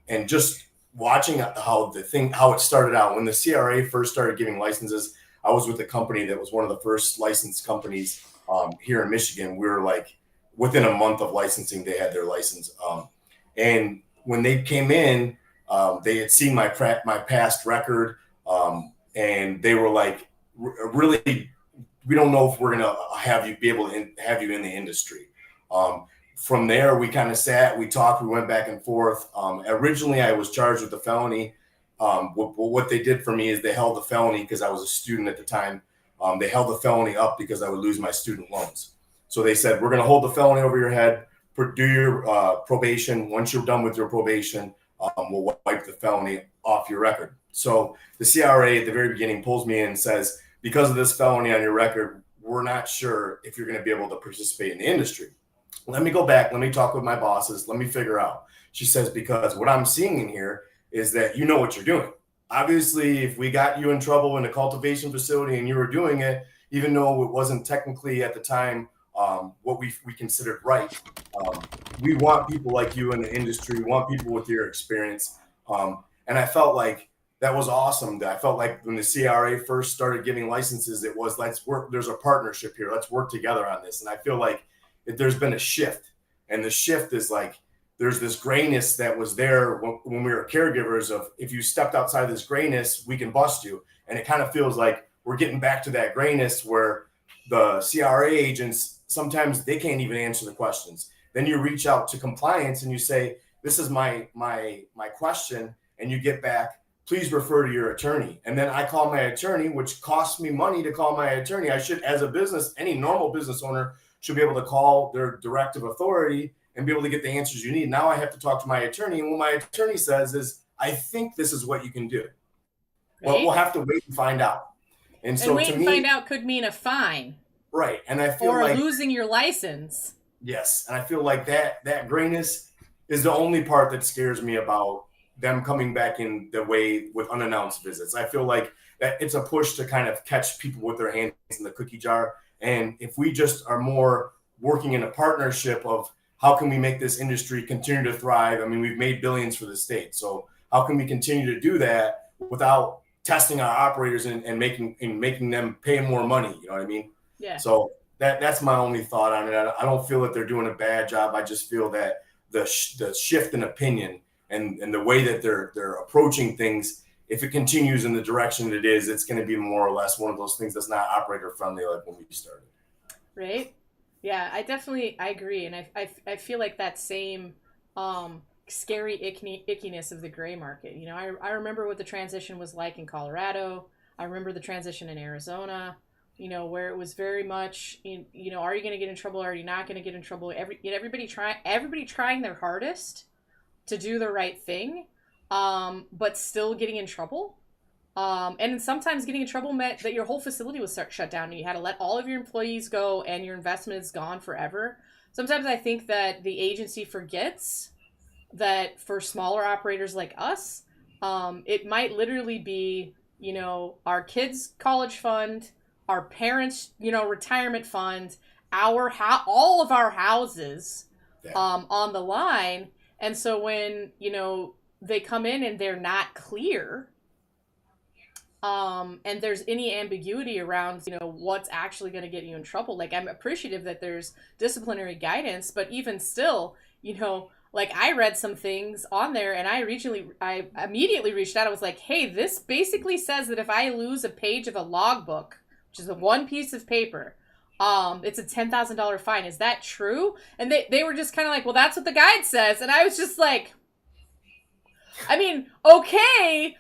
and just watching how it started out when the CRA first started giving licenses. I was with a company that was one of the first licensed companies here in Michigan. We were like within a month of licensing, they had their license. And when they came in, they had seen my past record, and they were like, really, we don't know if we're gonna have you be able to have you in the industry. Um, from there, we kind of sat, we talked, we went back and forth. Originally, I was charged with a felony. What they did for me is they held the felony because I was a student at the time. They held the felony up because I would lose my student loans. So they said, we're going to hold the felony over your head, do your probation. Once you're done with your probation, we'll wipe the felony off your record. So the CRA at the very beginning pulls me in and says, because of this felony on your record, we're not sure if you're going to be able to participate in the industry. Let me go back. Let me talk with my bosses. Let me figure out. She says, because what I'm seeing in here is that you know what you're doing. Obviously, if we got you in trouble in a cultivation facility and you were doing it, even though it wasn't technically at the time what we considered right, we want people like you in the industry. We want people with your experience. And I felt like that was awesome. I felt like when the CRA first started giving licenses, it was, let's work. There's a partnership here. Let's work together on this. And I feel like there's been a shift, and the shift is like there's this grayness that was there when we were caregivers of, if you stepped outside this grayness, we can bust you. And it kind of feels like we're getting back to that grayness where the CRA agents, sometimes they can't even answer the questions. Then you reach out to compliance and you say, this is my question. And you get back, please refer to your attorney. And then I call my attorney, which costs me money to call my attorney. I should, as a business, any normal business owner should be able to call their directive authority and be able to get the answers you need. Now I have to talk to my attorney. And what my attorney says is, I think this is what you can do. But we'll
Right?
have to wait and find out. And
And
so
wait
to
and find
me,
out could mean a fine
right. And I feel
or
like,
losing your license.
yes. And I feel like that grayness is the only part that scares me about them coming back in the way with unannounced visits. I feel like that it's a push to kind of catch people with their hands in the cookie jar. And if we just are more working in a partnership of how can we make this industry continue to thrive? I mean, we've made billions for the state. So how can we continue to do that without testing our operators and making them pay more money? You know what I mean?
Yeah.
So that's my only thought on it. I don't feel that they're doing a bad job. I just feel that the shift in opinion and the way that they're approaching things, if it continues in the direction it is, it's going to be more or less one of those things that's not operator friendly like when we started.
Right? Yeah, I agree, and I feel like that same scary ickiness of the gray market. You know, I remember what the transition was like in Colorado. I remember the transition in Arizona. You know, where it was very much, you know, are you going to get in trouble? Are you not going to get in trouble? Everybody trying their hardest to do the right thing, but still getting in trouble. And sometimes getting in trouble meant that your whole facility was shut down and you had to let all of your employees go and your investment is gone forever. Sometimes I think that the agency forgets that for smaller operators like us, it might literally be, you know, our kids' college fund, our parents', you know, retirement fund, all of our houses,
Yeah.
on the line. And so when, you know, they come in and they're not clear, and there's any ambiguity around, you know, what's actually going to get you in trouble. Like, I'm appreciative that there's disciplinary guidance, but even still, you know, like I read some things on there, and I immediately reached out. I was like, hey, this basically says that if I lose a page of a logbook, which is a one piece of paper, it's a $10,000 fine. Is that true? And they were just kind of like, well, that's what the guide says. And I was just like, I mean, okay,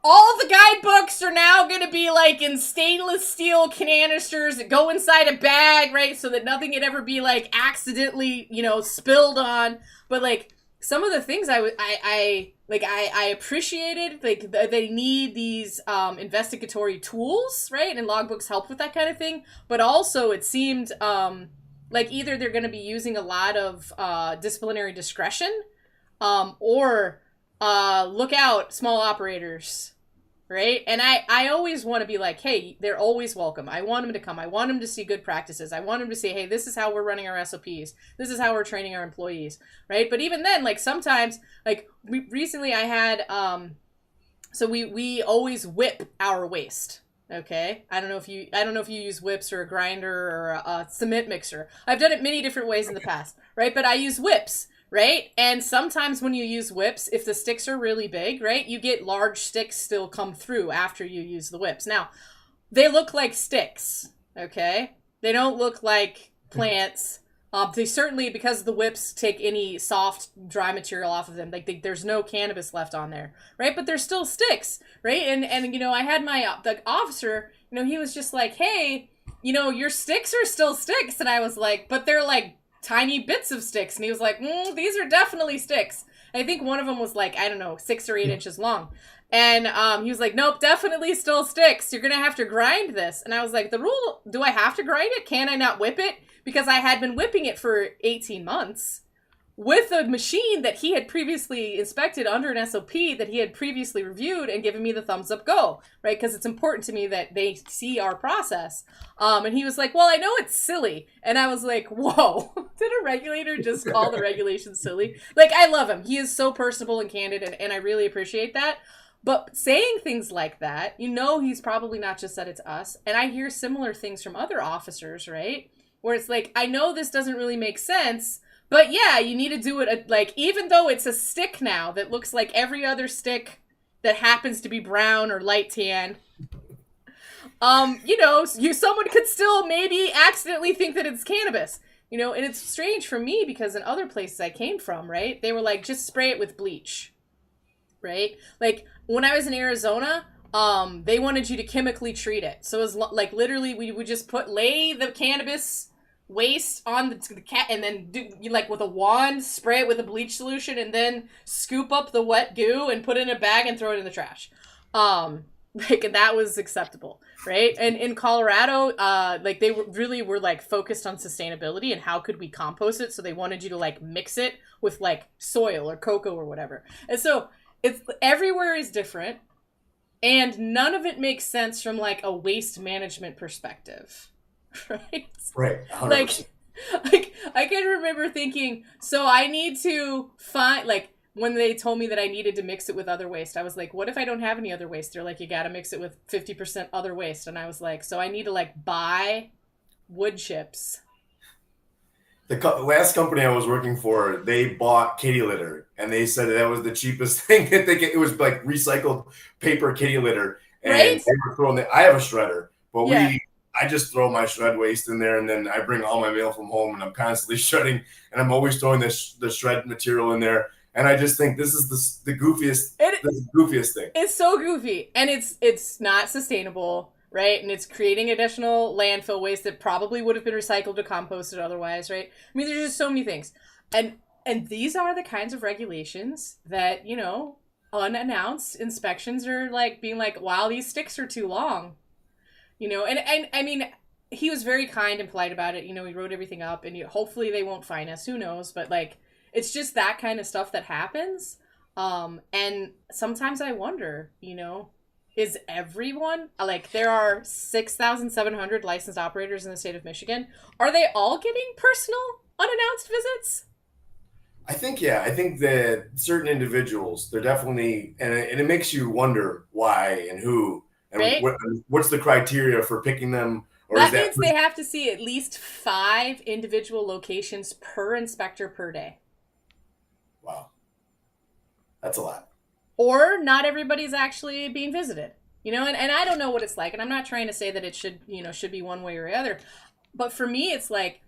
all the guidebooks are now going to be like in stainless steel canisters that go inside a bag, right? So that nothing could ever be like accidentally, spilled on. But like some of the things I appreciated, like they need these investigatory tools, right? And logbooks help with that kind of thing. But also it seemed like either they're going to be using a lot of disciplinary discretion, or look out, small operators, right? And I always want to be like, hey, they're always welcome. I want them to come. I want them to see good practices. I want them to say, hey, this is how we're running our SOPs. This is how we're training our employees, right? But even then, like sometimes, like recently I had, so we always whip our waste. Okay, I don't know if you use whips or a grinder or a cement mixer. I've done it many different ways in the past, right? But I use whips, right? And sometimes when you use whips, if the sticks are really big, right, you get large sticks still come through after you use the whips. Now, they look like sticks, okay? They don't look like plants. They certainly, because the whips take any soft, dry material off of them, like there's no cannabis left on there, right? But they're still sticks, right? And I had the officer, he was just like, hey, your sticks are still sticks. And I was like, but they're like tiny bits of sticks. And he was like, these are definitely sticks. And I think one of them was like, I don't know, 6 or 8 inches long. And he was like, nope, definitely still sticks. You're going to have to grind this. And I was like, the rule, do I have to grind it? Can I not whip it? Because I had been whipping it for 18 months with a machine that he had previously inspected under an SOP that he had previously reviewed and given me the thumbs up go, right? Because it's important to me that they see our process. And he was like, well, I know it's silly. And I was like, whoa, did a regulator just call the regulation silly? Like, I love him. He is so personable and candid, and I really appreciate that. But saying things like that, he's probably not just said it to us. And I hear similar things from other officers, right? Where it's like, I know this doesn't really make sense, but yeah, you need to do it, like, even though it's a stick now that looks like every other stick that happens to be brown or light tan, someone could still maybe accidentally think that it's cannabis, and it's strange for me because in other places I came from, right, they were like, just spray it with bleach, right? Like, when I was in Arizona, they wanted you to chemically treat it. So it was like literally we would just lay the cannabis waste on the cat and then like with a wand, spray it with a bleach solution and then scoop up the wet goo and put it in a bag and throw it in the trash. Like that was acceptable, right? And in Colorado, like they really were like focused on sustainability and how could we compost it. So they wanted you to like mix it with like soil or cocoa or whatever. And so it's everywhere is different. And none of it makes sense from like a waste management perspective, right?
Right. 100%.
Like I can remember thinking, so I need to find, like when they told me that I needed to mix it with other waste, I was like, what if I don't have any other waste? They're like, you got to mix it with 50% other waste. And I was like, so I need to like buy wood chips.
The last company I was working for, they bought kitty litter, and they said that was the cheapest thing. It was like recycled paper kitty litter, and
right?
they were throwing I have a shredder, but
Yeah.
I just throw my shred waste in there, and then I bring all my mail from home, and I'm constantly shredding, and I'm always throwing the shred material in there. And I just think this is the goofiest thing.
It's so goofy, and it's not sustainable. Right? And it's creating additional landfill waste that probably would have been recycled or composted otherwise, right? I mean, there's just so many things. And these are the kinds of regulations that, unannounced inspections are like being like, wow, these sticks are too long. And I mean, he was very kind and polite about it. He wrote everything up, and hopefully they won't fine us. Who knows? But like, it's just that kind of stuff that happens. And sometimes I wonder, is everyone, like there are 6,700 licensed operators in the state of Michigan. Are they all getting personal unannounced visits?
I think that certain individuals, they're definitely, and it makes you wonder why and who and
right?
what's the criteria for picking them. Or
That means they have to see at least 5 individual locations per inspector per day.
Wow. That's a lot.
Or not everybody's actually being visited. And I don't know what it's like, and I'm not trying to say that it should be one way or the other. But for me, it's like,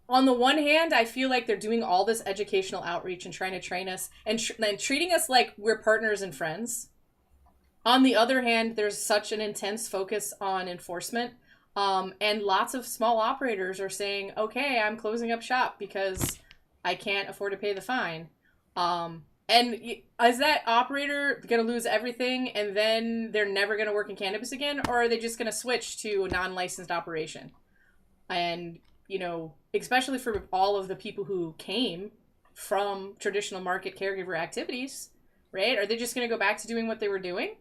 on the one hand, I feel like they're doing all this educational outreach and trying to train us and treating us like we're partners and friends. On the other hand, there's such an intense focus on enforcement. And lots of small operators are saying, okay, I'm closing up shop because I can't afford to pay the fine. And is that operator going to lose everything and then they're never going to work in cannabis again? Or are they just going to switch to a non licensed operation? And, especially for all of the people who came from traditional market caregiver activities, right? Are they just going to go back to doing what they were doing?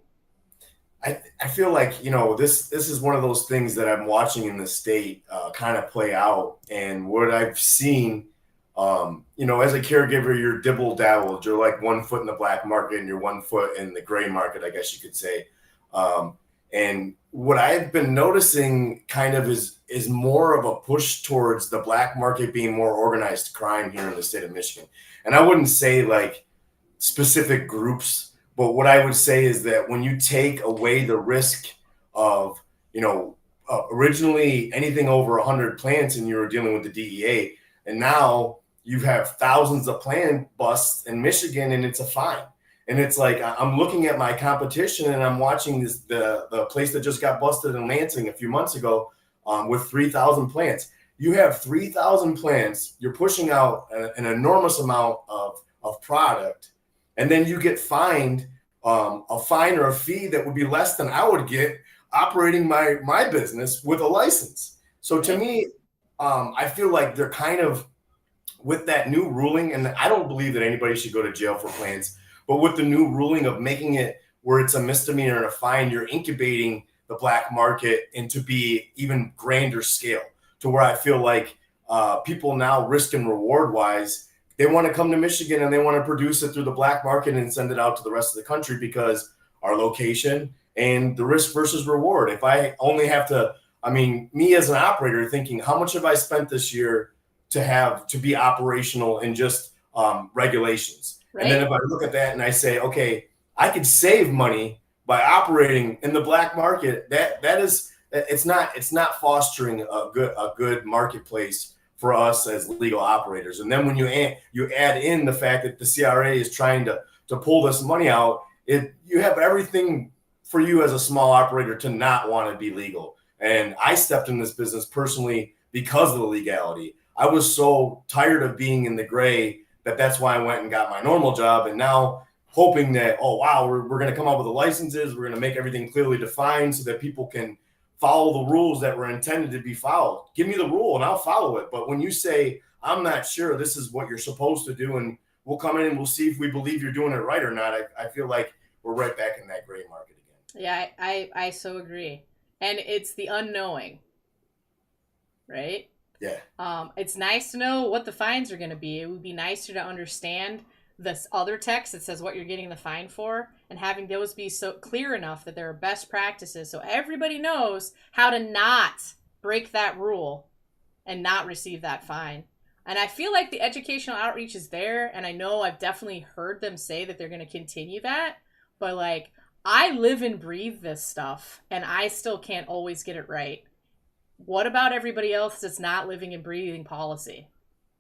I feel like, this is one of those things that I'm watching in the state kind of play out. And what I've seen, as a caregiver, you're dibble dabbled. You're like 1 foot in the black market and you're 1 foot in the gray market, I guess you could say. And what I've been noticing kind of is more of a push towards the black market being more organized crime here in the state of Michigan. And I wouldn't say like specific groups, but what I would say is that when you take away the risk of, originally anything over 100 plants and you were dealing with the DEA, and now you have thousands of plant busts in Michigan and it's a fine. And it's like, I'm looking at my competition and I'm watching the place that just got busted in Lansing a few months ago with 3,000 plants. You have 3,000 plants, you're pushing out an enormous amount of product, and then you get fined a fine or a fee that would be less than I would get operating my business with a license. So to me, I feel like they're kind of, with that new ruling, and I don't believe that anybody should go to jail for plants, but with the new ruling of making it where it's a misdemeanor and a fine, you're incubating the black market into be even grander scale, to where I feel like people now, risk and reward wise, they want to come to Michigan and they want to produce it through the black market and send it out to the rest of the country because our location and the risk versus reward. If I only have to, me as an operator thinking, how much have I spent this year to be operational in just regulations? Right. And then if I look at that and I say, okay, I could save money by operating in the black market, it's not fostering a good marketplace for us as legal operators. And then when you add in the fact that the CRA is trying to pull this money out, you have everything for you as a small operator to not want to be legal. And I stepped in this business personally because of the legality. I was so tired of being in the gray that's why I went and got my normal job. And now hoping that, oh, wow, we're going to come up with the licenses. We're going to make everything clearly defined so that people can follow the rules that were intended to be followed. Give me the rule and I'll follow it. But when you say, I'm not sure this is what you're supposed to do, and we'll come in and we'll see if we believe you're doing it right or not, I feel like we're right back in that gray market again.
Yeah, I so agree. And it's the unknowing, right?
Yeah.
It's nice to know what the fines are going to be. It would be nicer to understand this other text that says what you're getting the fine for, and having those be so clear enough that there are best practices so everybody knows how to not break that rule and not receive that fine. And I feel like the educational outreach is there, and I know I've definitely heard them say that they're going to continue that, but like, I live and breathe this stuff and I still can't always get it right. What about everybody else that's not living and breathing policy?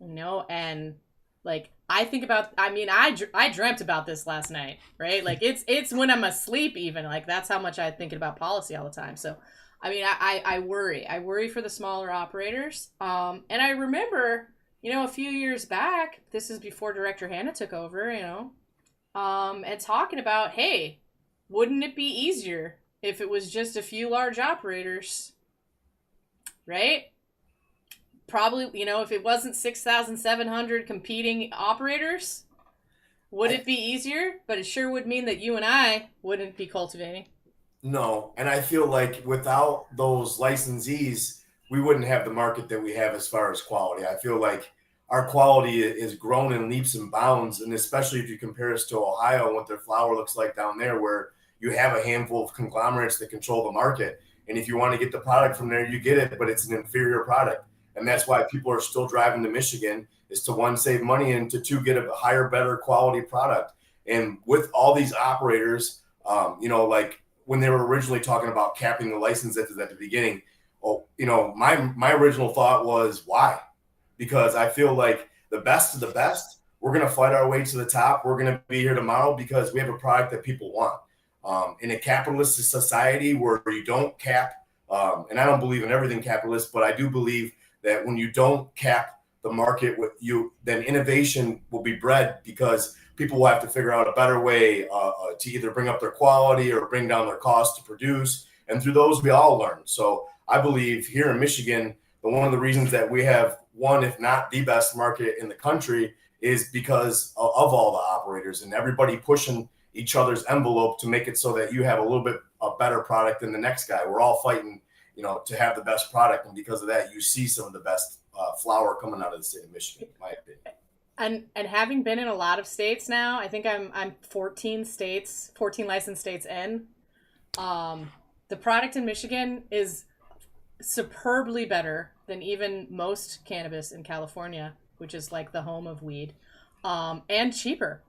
And like, I think about, I dreamt about this last night, right? Like it's when I'm asleep even, like that's how much I think about policy all the time. So, I worry for the smaller operators. And I remember, a few years back, this is before Director Hannah took over, and talking about, hey, wouldn't it be easier if it was just a few large operators? Right? Probably, if it wasn't 6,700 competing operators, would it be easier? But it sure would mean that you and I wouldn't be cultivating.
No. And I feel like without those licensees, we wouldn't have the market that we have as far as quality. I feel like our quality is grown in leaps and bounds. And especially if you compare us to Ohio and what their flower looks like down there, where you have a handful of conglomerates that control the market. And if you want to get the product from there, you get it, but it's an inferior product. And that's why people are still driving to Michigan. is to one, save money, and to two, get a higher, better quality product. And with all these operators, like when they were originally talking about capping the license at the beginning, my original thought was why? Because I feel like the best of the best, we're going to fight our way to the top. We're going to be here tomorrow because we have a product that people want. In a capitalist society where you don't cap, and I don't believe in everything capitalist, but I do believe that when you don't cap the market with you, then innovation will be bred because people will have to figure out a better way to either bring up their quality or bring down their cost to produce. And through those, we all learn. So I believe here in Michigan, one of the reasons that we have one, if not the best market in the country, is because of all the operators and everybody pushing each other's envelope to make it so that you have a little bit a better product than the next guy. We're all fighting, to have the best product. And because of that, you see some of the best flower coming out of the state of Michigan, in my opinion.
And having been in a lot of states now, I think I'm 14 licensed states in. The product in Michigan is superbly better than even most cannabis in California, which is like the home of weed, and cheaper.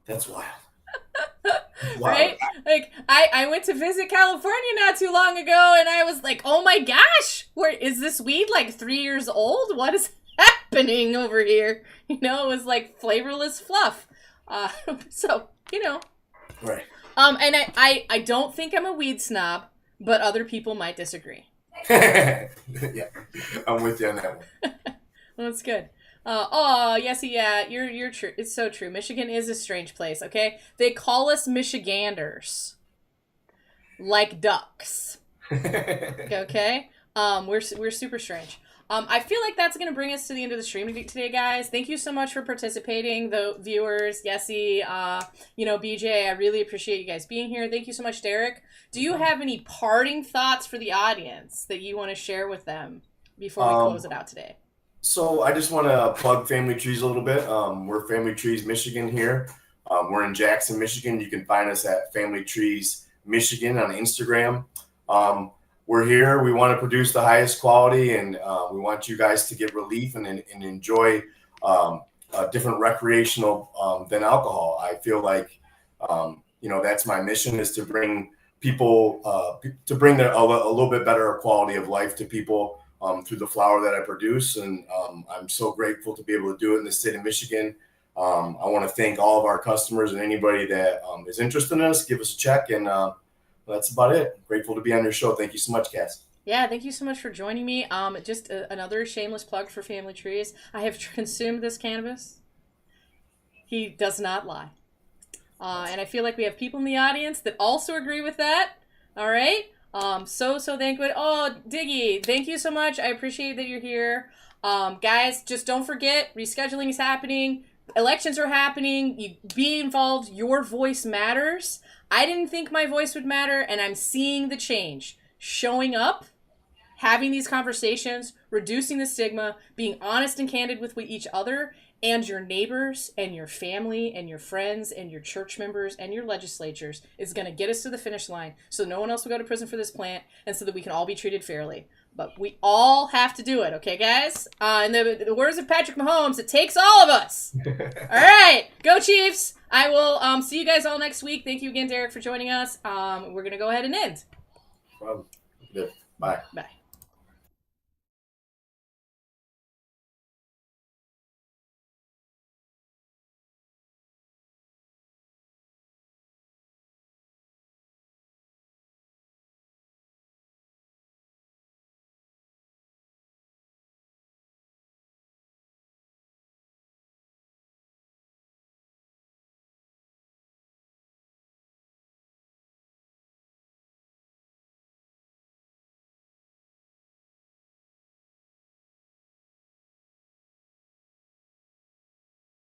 That's wild.
Wow. Right? Like I went to visit California not too long ago, and I was like, oh my gosh, where is this weed like 3 years old? What is happening over here? It was like flavorless fluff. So
right.
And I don't think I'm a weed snob, but other people might disagree.
Yeah, I'm with you on that one.
Well, that's good. Yes, yeah, you're true. It's so true. Michigan is a strange place. Okay, they call us Michiganders, like ducks. Okay, we're super strange. I feel like that's going to bring us to the end of the stream today, guys. Thank you so much for participating, the viewers, Yessie, BJ. I really appreciate you guys being here. Thank you so much, Derek. Do you have any parting thoughts for the audience that you want to share with them before we close it out today?
So I just want to plug Family Trees a little bit. We're Family Trees Michigan here. We're in Jackson, Michigan. You can find us at Family Trees Michigan on Instagram. We're here. We want to produce the highest quality, and we want you guys to get relief and enjoy a different recreational than alcohol. I feel like, that's my mission, is to bring people, to bring a little bit better quality of life to people through the flower that I produce. And I'm so grateful to be able to do it in the state of Michigan. I want to thank all of our customers and anybody that is interested in us. Give us a check, and that's about it. Grateful to be on your show. Thank you so much, Cass.
Yeah, thank you so much for joining me. Just another shameless plug for Family Trees. I have consumed this cannabis. He does not lie. And I feel like we have people in the audience that also agree with that. All right. So thankful. Oh, Diggy, thank you so much. I appreciate that you're here. Guys, just don't forget, rescheduling is happening. Elections are happening. You be involved. Your voice matters. I didn't think my voice would matter, and I'm seeing the change. Showing up, having these conversations, reducing the stigma, being honest and candid with each other and your neighbors and your family and your friends and your church members and your legislatures is going to get us to the finish line so no one else will go to prison for this plant and so that we can all be treated fairly. But we all have to do it, okay, guys? In the words of Patrick Mahomes, it takes all of us. All right, go Chiefs. I will see you guys all next week. Thank you again, Derek, for joining us. We're going to go ahead and end.
Good. Bye.
Bye.